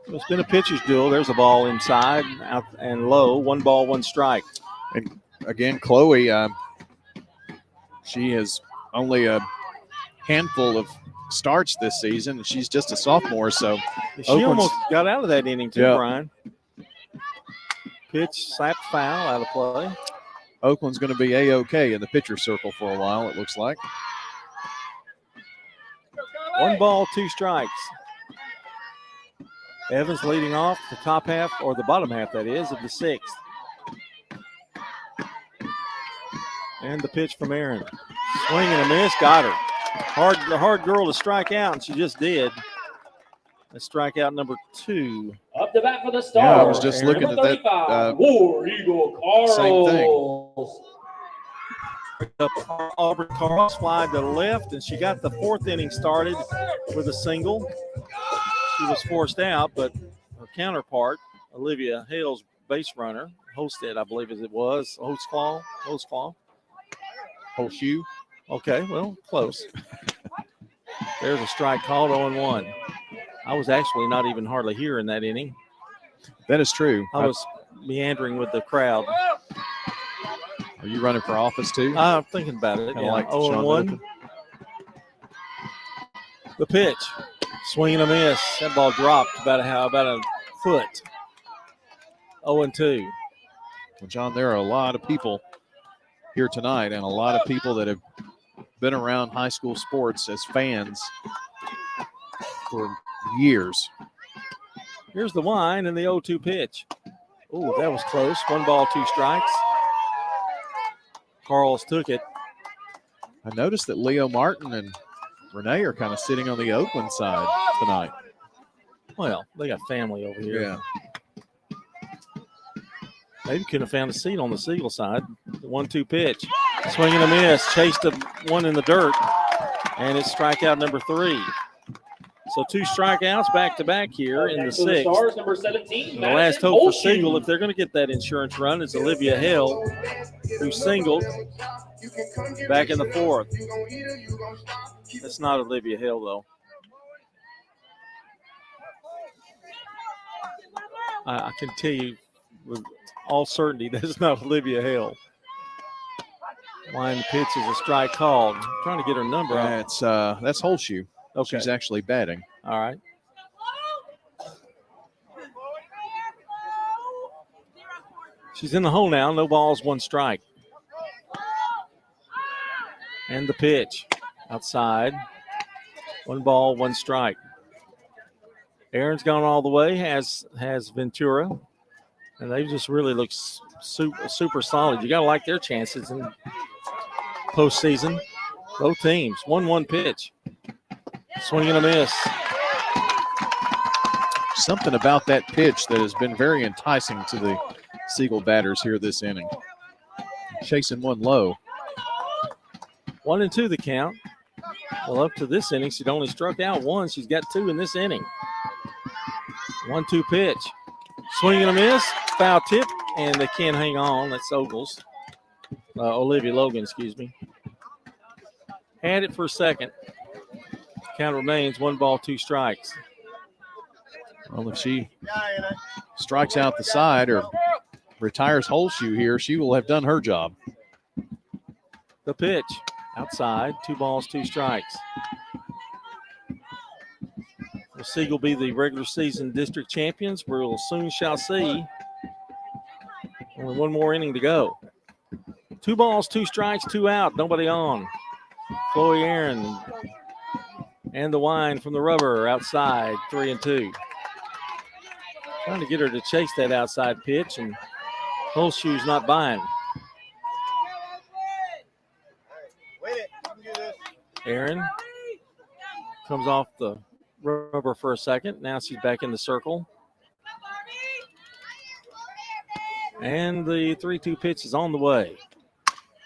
It's been a pitcher's duel. There's a ball inside, out and low. 1 ball, 1 strike. And again, Chloe, she has only a handful of starts this season, and she's just a sophomore. So she almost got out of that inning too, yeah. Brian. Pitch, slap, foul, out of play. Oakland's going to be A-OK in the pitcher circle for a while, it looks like. 1 ball, 2 strikes. Evans leading off the top half, or the bottom half, that is, of the 6th. And the pitch from Aaron. Swing and a miss, got her. Hard girl to strike out, and she just did. That's strikeout number 2. Up the bat for the Stars. Yeah, I was just looking at that. War Eagle Carls. Same thing. Aubrey Carls fly to the left, and she got the 4th inning started with a single. She was forced out, but her counterpart, Olivia Hale's base runner, Holstead, I believe as it was, Holtzclaw. Holshoe. Okay, well, close. There's a strike called 0-1. I was actually not even hardly here in that inning. That is true. I was meandering with the crowd. Are you running for office too? I'm thinking about it. Kinda like 0-1. The pitch. Swing and a miss. That ball dropped about a foot. 0-2. Well, John, there are a lot of people here tonight and a lot of people that have been around high school sports as fans for years. Here's the wind and the 0-2 pitch. Oh, that was close. 1 ball, 2 strikes. Carls took it. I noticed that Leo Martin and Renee are kind of sitting on the Oakland side tonight. Well, they got family over here. Yeah. Maybe couldn't have found a seat on the Siegel side. The 1-2 pitch. Swing and a miss. Chased one in the dirt. And it's strikeout number 3. So 2 strikeouts back-to-back here in the 6th. Stars, number 17, and the last hope for Siegel, if they're going to get that insurance run, is Olivia Hale, who singled back in the 4th. That's not Olivia Hale, though. I can tell you with all certainty that's not Olivia Hale. Line pitch is a strike called. I'm trying to get her number out. That's Holshoe. Okay. She's actually batting. All right. She's in the hole now. No balls, 1 strike. And the pitch outside. 1 ball, 1 strike. Aaron's gone all the way, has Ventura, and they just really look super solid. You got to like their chances in postseason. Both teams, 1-1 pitch. Swing and a miss. Something about that pitch that has been very enticing to the Siegel batters here this inning. Chasing one low. 1-2 the count. Well, up to this inning, she'd only struck out one. She's got 2 in this inning. 1-2 pitch. Swing and a miss. Foul tip, and they can't hang on. That's Olivia Logan, excuse me. Had it for a second. Count remains 1 ball, 2 strikes. Well, if she strikes out the side or retires whole shoe here, she will have done her job. The pitch. Outside, 2 balls, 2 strikes. Will Siegel be the regular season district champions? We'll soon shall see. Only 1 more inning to go. 2 balls, 2 strikes, 2 out, nobody on. Chloe Aaron and the wine from the rubber outside, 3-2. Trying to get her to chase that outside pitch, and Holshoe's not buying. Aaron comes off the rubber for a second. Now she's back in the circle. And the 3-2 pitch is on the way.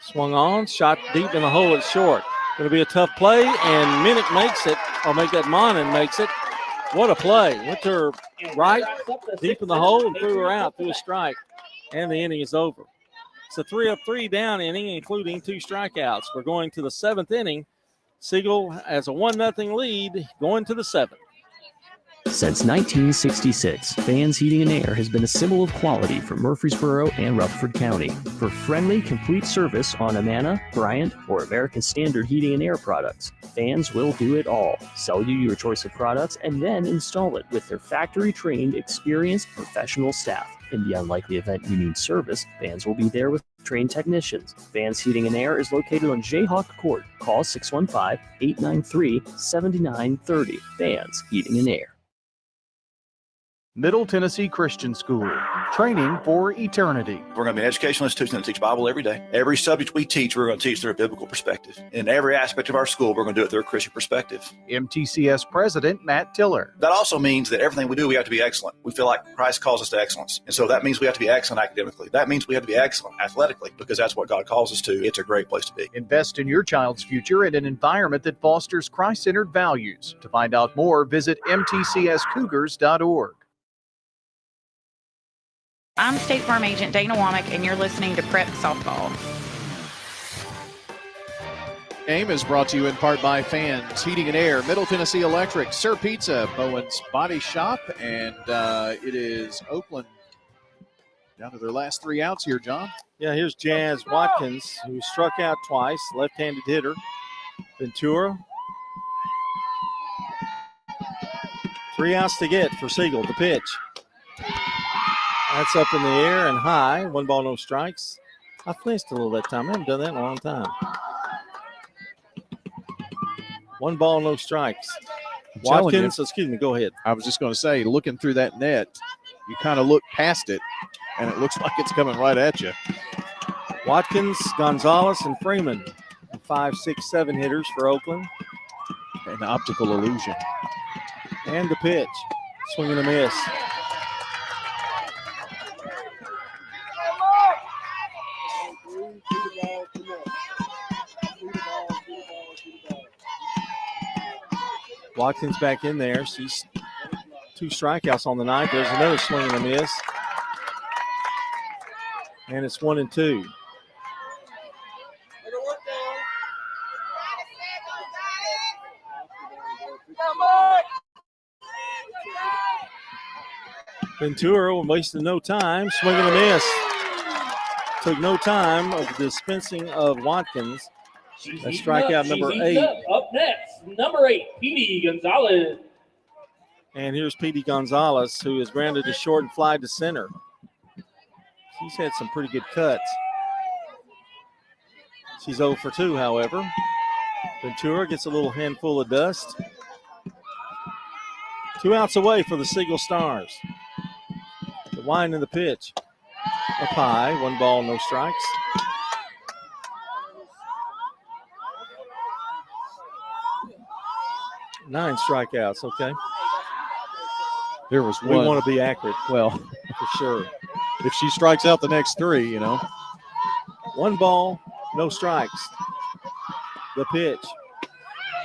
Swung on, shot deep in the hole at short. Going to be a tough play, and Minnick makes it, or make that Monin makes it. What a play. Went to her right, deep in the hole, and threw her out through a strike. And the inning is over. It's a 3-up, 3-down inning, including 2 strikeouts. We're going to the 7th inning. Siegel has a 1-0 lead going to the 7th. Since 1966, Fans Heating and Air has been a symbol of quality for Murfreesboro and Rutherford County. For friendly, complete service on Amana, Bryant, or American Standard Heating and Air products, Fans will do it all. Sell you your choice of products and then install it with their factory-trained, experienced, professional staff. In the unlikely event you need service, Fans will be there with trained technicians. Fans Heating and Air is located on Jayhawk Court. Call 615-893-7930. Fans Heating and Air. Middle Tennessee Christian School, training for eternity. We're going to be an educational institution that teach Bible every day. Every subject we teach, we're going to teach through a biblical perspective. In every aspect of our school, we're going to do it through a Christian perspective. MTCS President Matt Tiller. That also means that everything we do, we have to be excellent. We feel like Christ calls us to excellence. And so that means we have to be excellent academically. That means we have to be excellent athletically, because that's what God calls us to. It's a great place to be. Invest in your child's future in an environment that fosters Christ-centered values. To find out more, visit mtcscougars.org. I'm State Farm Agent Dana Womack, and you're listening to Prep Softball. Game is brought to you in part by Fans Heating and Air, Middle Tennessee Electric, Sir Pizza, Bowen's Body Shop, and it is Oakland down to their last 3 outs here, John. Yeah, here's Jazz Watkins, who struck out twice, left-handed hitter. Ventura. 3 outs to get for Siegel. The pitch. That's up in the air and high. 1 ball, no strikes. I flinched a little that time. I haven't done that in a long time. 1 ball, no strikes. Watkins, excuse me, go ahead. I was just going to say, looking through that net, you kind of look past it, and it looks like it's coming right at you. Watkins, Gonzalez, and Freeman. 5, 6, 7 hitters for Oakland. An optical illusion. And the pitch. Swing and a miss. Watkins back in there. She's 2 strikeouts on the night. There's another swing and a miss. And it's 1-2. Ventura wasted no time. Swing and a miss. Took no time of the dispensing of Watkins. That's strikeout number 8. Up next, number 8, Petey Gonzalez. And here's Petey Gonzalez, who is grounded to short and fly to center. She's had some pretty good cuts. She's 0 for 2, however. Ventura gets a little handful of dust. 2 outs away for the Siegel Stars. The wind in the pitch. Up high, 1 ball, no strikes. 9 strikeouts, okay. There was We one. want to be accurate. Well, for sure. If she strikes out the next 3, 1 ball, no strikes. The pitch.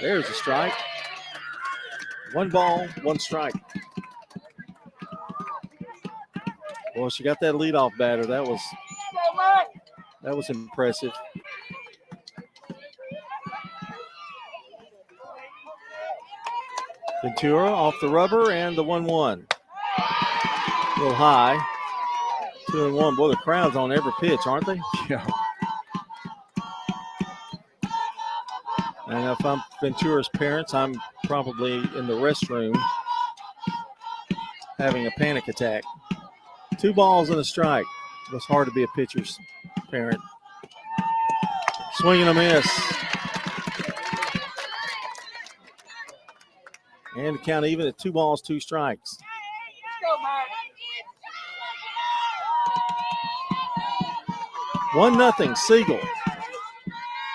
There's a strike. 1 ball, 1 strike. Well, she got that leadoff batter. That was impressive. Ventura off the rubber and the 1-1. A little high. 2-1. Boy, the crowd's on every pitch, aren't they? Yeah. And if I'm Ventura's parents, I'm probably in the restroom having a panic attack. 2 balls and a strike. It's hard to be a pitcher's parent. Swing and a miss. And the count even at 2 balls, 2 strikes. 1-0 Siegel.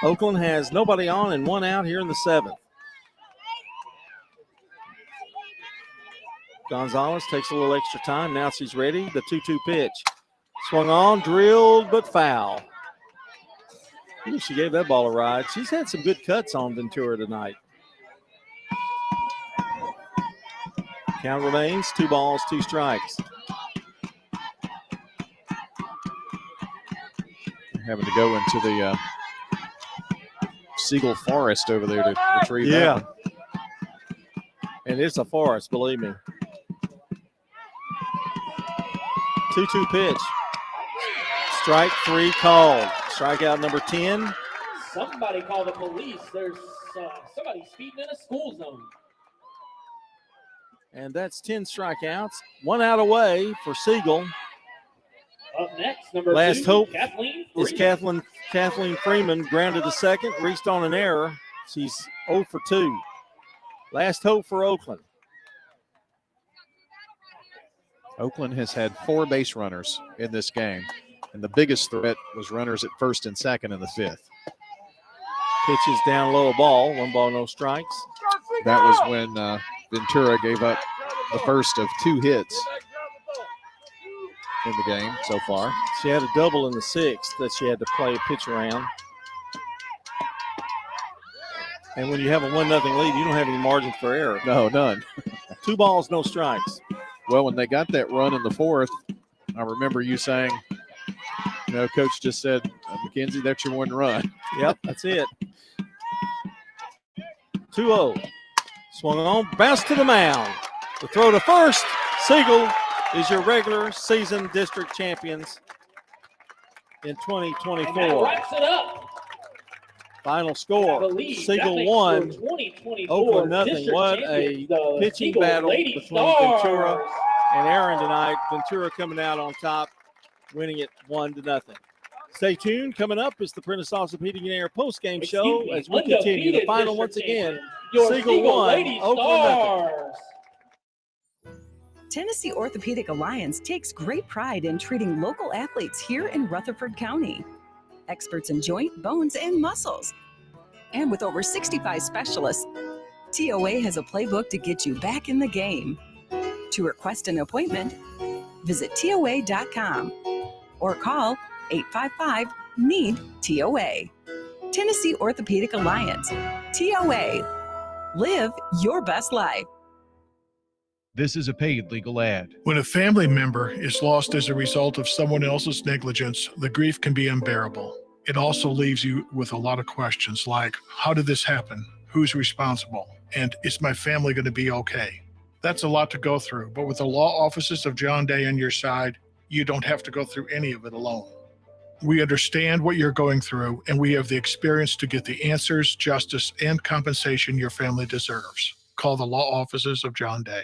Oakland has nobody on and 1 out here in the 7th. Gonzalez takes a little extra time. Now she's ready. The 2-2 pitch. Swung on, drilled, but foul. Ooh, she gave that ball a ride. She's had some good cuts on Ventura tonight. Count remains 2 balls, 2 strikes. Having to go into the Siegel forest over there to retrieve that one. And it's a forest, believe me. 2-2 pitch. Strike 3 called. Strikeout number 10. Somebody call the police. There's somebody speeding in a school zone. And that's 10 strikeouts. 1 out away for Siegel. Up next, number Last 2, hope Kathleen is Kathleen Freeman grounded to second, reached on an error. She's 0 for 2. Last hope for Oakland. Oakland has had 4 base runners in this game, and the biggest threat was runners at first and second in the 5th. Pitches down low, a ball. 1 ball, no strikes. That was when Ventura gave up the first of 2 hits in the game so far. She had a double in the 6th that she had to play a pitch around. And when you have a 1-0 lead, you don't have any margin for error. No, none. 2 balls, no strikes. Well, when they got that run in the 4th, I remember you saying, Coach just said, McKenzie, that's your 1 run. Yep, that's it. 2-0. Swung on, bounced to the mound. The throw to first. Siegel is your regular season district champions in 2024. And that wraps it up. Final score, Siegel 1, Oakland nothing. What a pitching battle between Ventura and Aaron tonight. Ventura coming out on top, winning it 1-0. Stay tuned. Coming up is the Prentice Allsup Heating and Air postgame show as we continue. The final once again, Siegel 1, Oakland nothing. Tennessee Orthopedic Alliance takes great pride in treating local athletes here in Rutherford County. Experts in joint, bones, and muscles. And with over 65 specialists, TOA has a playbook to get you back in the game. To request an appointment, visit TOA.com or call 855-NEED-TOA. Tennessee Orthopedic Alliance. TOA. Live your best life. This is a paid legal ad. When a family member is lost as a result of someone else's negligence, the grief can be unbearable. It also leaves you with a lot of questions like, how did this happen? Who's responsible? And is my family going to be okay? That's a lot to go through, but with the law offices of John Day on your side, you don't have to go through any of it alone. We understand what you're going through, and we have the experience to get the answers, justice, and compensation your family deserves. Call the law offices of John Day.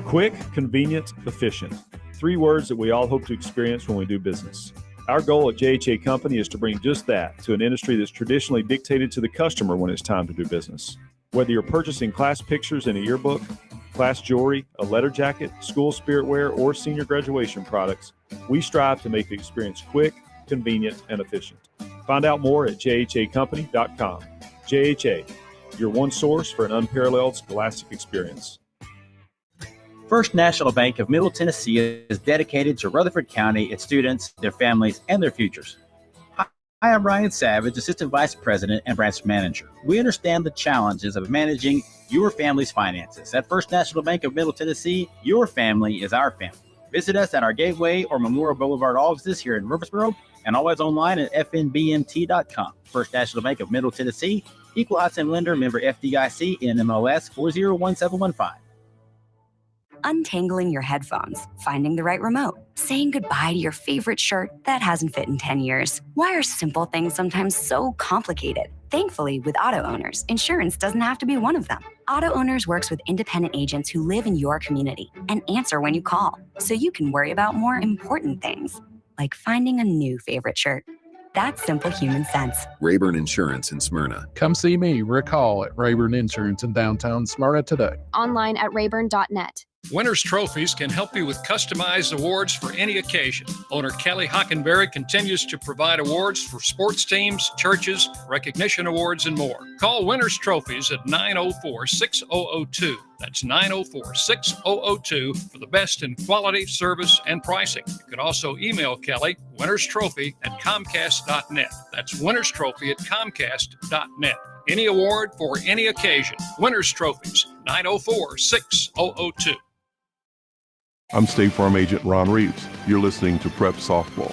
Quick, convenient, efficient. 3 words that we all hope to experience when we do business. Our goal at JHA Company is to bring just that to an industry that's traditionally dictated to the customer when it's time to do business. Whether you're purchasing class pictures in a yearbook, class jewelry, a letter jacket, school spirit wear, or senior graduation products, we strive to make the experience quick, convenient, and efficient. Find out more at jhacompany.com. JHA, your one source for an unparalleled scholastic experience. First National Bank of Middle Tennessee is dedicated to Rutherford County, its students, their families, and their futures. Hi, I'm Ryan Savage, Assistant Vice President and Branch Manager. We understand the challenges of managing your family's finances. At First National Bank of Middle Tennessee, your family is our family. Visit us at our Gateway or Memorial Boulevard offices here in Murfreesboro and always online at fnbmt.com. First National Bank of Middle Tennessee, Equal Housing Lender, member FDIC, NMLS 401715. Untangling your headphones, finding the right remote, saying goodbye to your favorite shirt that hasn't fit in 10 years. Why are simple things sometimes so complicated? Thankfully, with Auto Owners, insurance doesn't have to be one of them. Auto Owners works with independent agents who live in your community and answer when you call, so you can worry about more important things, like finding a new favorite shirt. That's simple human sense. Rayburn Insurance in Smyrna. Come see me, Rick Hall, at Rayburn Insurance in downtown Smyrna today. Online at rayburn.net. Winners Trophies can help you with customized awards for any occasion. Owner Kelly Hockenberry continues to provide awards for sports teams, churches, recognition awards, and more. Call Winners Trophies at 904-6002. That's 904-6002 for the best in quality, service, and pricing. You can also email Kelly, winnerstrophy@comcast.net. That's winnerstrophy@comcast.net. Any award for any occasion. Winners Trophies, 904-6002. I'm State Farm Agent Ron Reeves. You're listening to Prep Softball.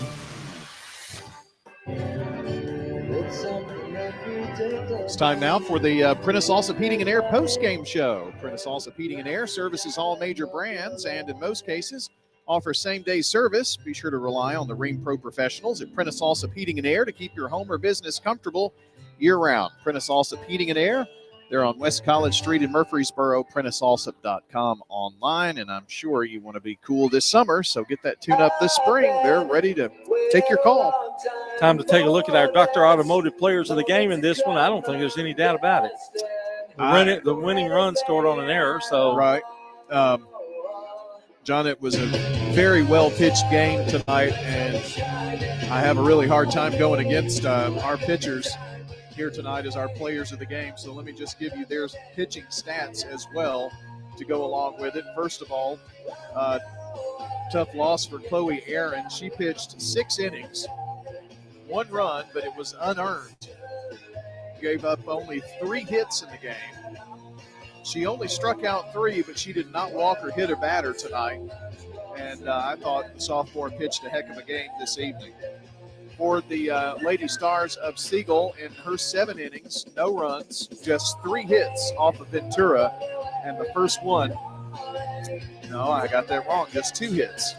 It's time now for the Prentice Allsup Heating and Air post-game show. Prentice Allsup Heating and Air services all major brands and in most cases offer same-day service. Be sure to rely on the Ring Pro professionals at Prentice Allsup Heating and Air to keep your home or business comfortable year-round. Prentice Allsup Heating and Air. They're on West College Street in Murfreesboro, PrenticeAllsup.com online, and I'm sure you want to be cool this summer, so get that tune-up this spring. They're ready to take your call. Time to take a look at our Dr. Automotive players of the game in this one. I don't think there's any doubt about it. The winning run scored on an error, so. Right. John, it was a very well-pitched game tonight, and I have a really hard time going against our pitchers here tonight as our players of the game. So let me just give you their pitching stats as well to go along with it. First of all, tough loss for Chloe Aaron. She pitched 6 innings, 1 run, but it was unearned. Gave up only 3 hits in the game. She only struck out 3, but she did not walk or hit a batter tonight. And I thought the sophomore pitched a heck of a game this evening. For the Lady Stars of Siegel, in her 7 innings, no runs, just 3 hits off of Ventura. And the first one, no, I got that wrong, just 2 hits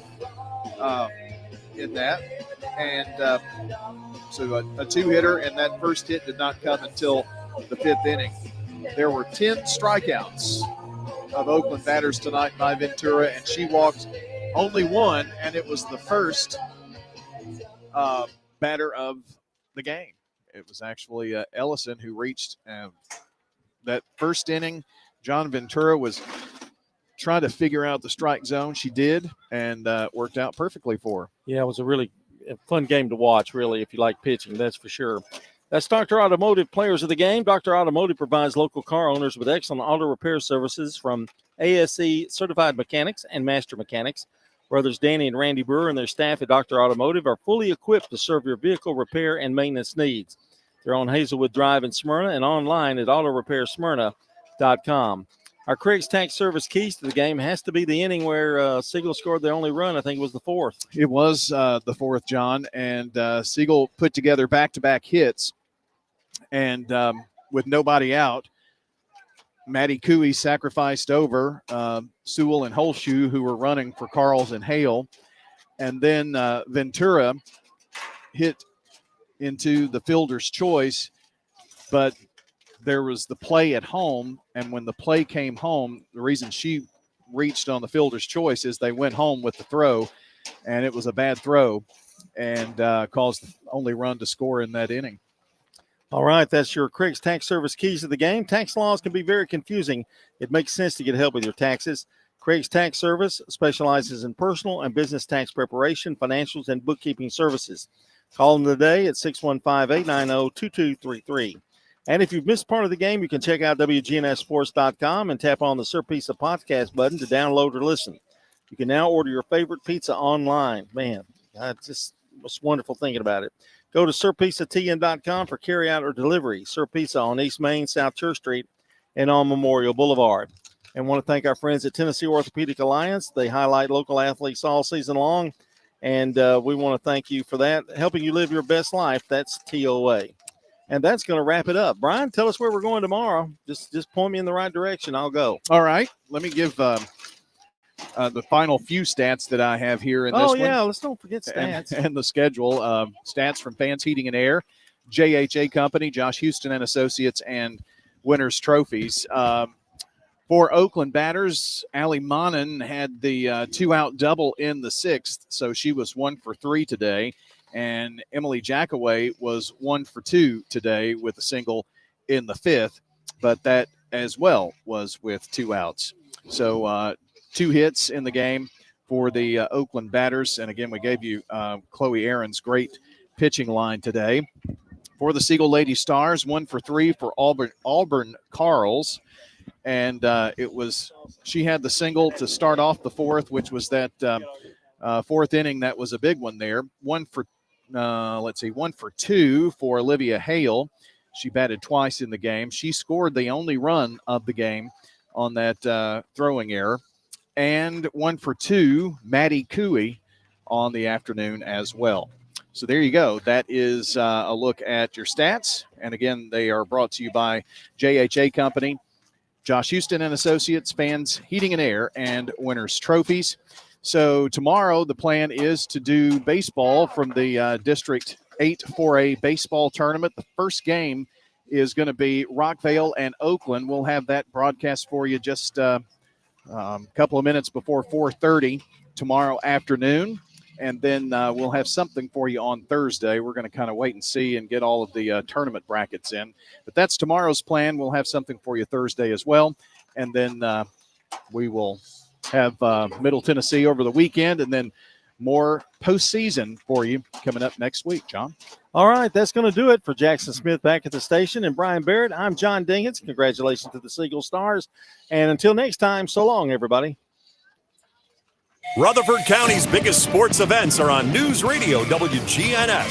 in that. And so a 2-hitter, and that first hit did not come until the 5th inning. There were 10 strikeouts of Oakland batters tonight by Ventura, and she walked only 1, and it was the first batter of the game. It was actually Ellison who reached that first inning. John Ventura was trying to figure out the strike zone. She did, and worked out perfectly for her. Yeah, it was a really fun game to watch, really, if you like pitching, that's for sure. That's Dr. Automotive players of the game. Dr. Automotive provides local car owners with excellent auto repair services from ASE certified mechanics and master mechanics. Brothers Danny and Randy Brewer and their staff at Dr. Automotive are fully equipped to serve your vehicle repair and maintenance needs. They're on Hazelwood Drive in Smyrna and online at autorepairsmyrna.com. Our Craig's Tax Service keys to the game has to be the inning where Siegel scored their only run. I think it was the 4th. It was the 4th, John, and Siegel put together back-to-back hits. And with nobody out, Maddie Cooey sacrificed over Sewell and Holshoe, who were running for Carls and Hale. And then Ventura hit into the fielder's choice, but there was the play at home. And when the play came home, the reason she reached on the fielder's choice is they went home with the throw, and it was a bad throw and caused the only run to score in that inning. All right, that's your Craig's Tax Service keys to the game. Tax laws can be very confusing. It makes sense to get help with your taxes. Craig's Tax Service specializes in personal and business tax preparation, financials, and bookkeeping services. Call them today at 615-890-2233. And if you've missed part of the game, you can check out WGNSSports.com and tap on the Sir Pizza podcast button to download or listen. You can now order your favorite pizza online. Man, it's wonderful thinking about it. Go to SirPizzaTN.com for carryout or delivery. Sir Pizza on East Main, South Church Street, and on Memorial Boulevard. And want to thank our friends at Tennessee Orthopedic Alliance. They highlight local athletes all season long, and we want to thank you for that. Helping you live your best life, that's TOA. And that's going to wrap it up. Brian, tell us where we're going tomorrow. Just point me in the right direction. I'll go. All right. Let me give the final few stats that I have here in this one. Oh, yeah. Let's don't forget stats. And the schedule. Stats from Fans Heating and Air, JHA Company, Josh Houston and Associates, and Winners Trophies. For Oakland batters, Allie Monin had the two-out double in the sixth, so she was 1 for 3 today. And Emily Jackaway was 1 for 2 today with a single in the fifth, but that as well was with 2 outs. So 2 hits in the game for the Oakland batters. And again, we gave you Chloe Aaron's great pitching line today. For the Siegel Lady Stars, 1 for 3 for Auburn Carls. And she had the single to start off the fourth, which was that fourth inning. That was a big one there. 1 for 2 for Olivia Hale. She batted twice in the game. She scored the only run of the game on that throwing error. And 1 for 2, Maddie Cooey on the afternoon as well. So there you go. That is a look at your stats. And again, they are brought to you by JHA Company, Josh Houston and Associates, Fans Heating and Air, and Winners Trophies. So tomorrow the plan is to do baseball from the District 8 4A baseball tournament. The first game is going to be Rockvale and Oakland. We'll have that broadcast for you just a couple of minutes before 4:30 tomorrow afternoon. And then we'll have something for you on Thursday. We're going to kind of wait and see and get all of the tournament brackets in. But that's tomorrow's plan. We'll have something for you Thursday as well. And then we will have Middle Tennessee over the weekend, and then more postseason for you coming up next week, John. All right, that's going to do it for Jackson Smith back at the station. And Brian Barrett, I'm John Dingens. Congratulations to the Siegel Stars. And until next time, so long, everybody. Rutherford County's biggest sports events are on News Radio WGNS.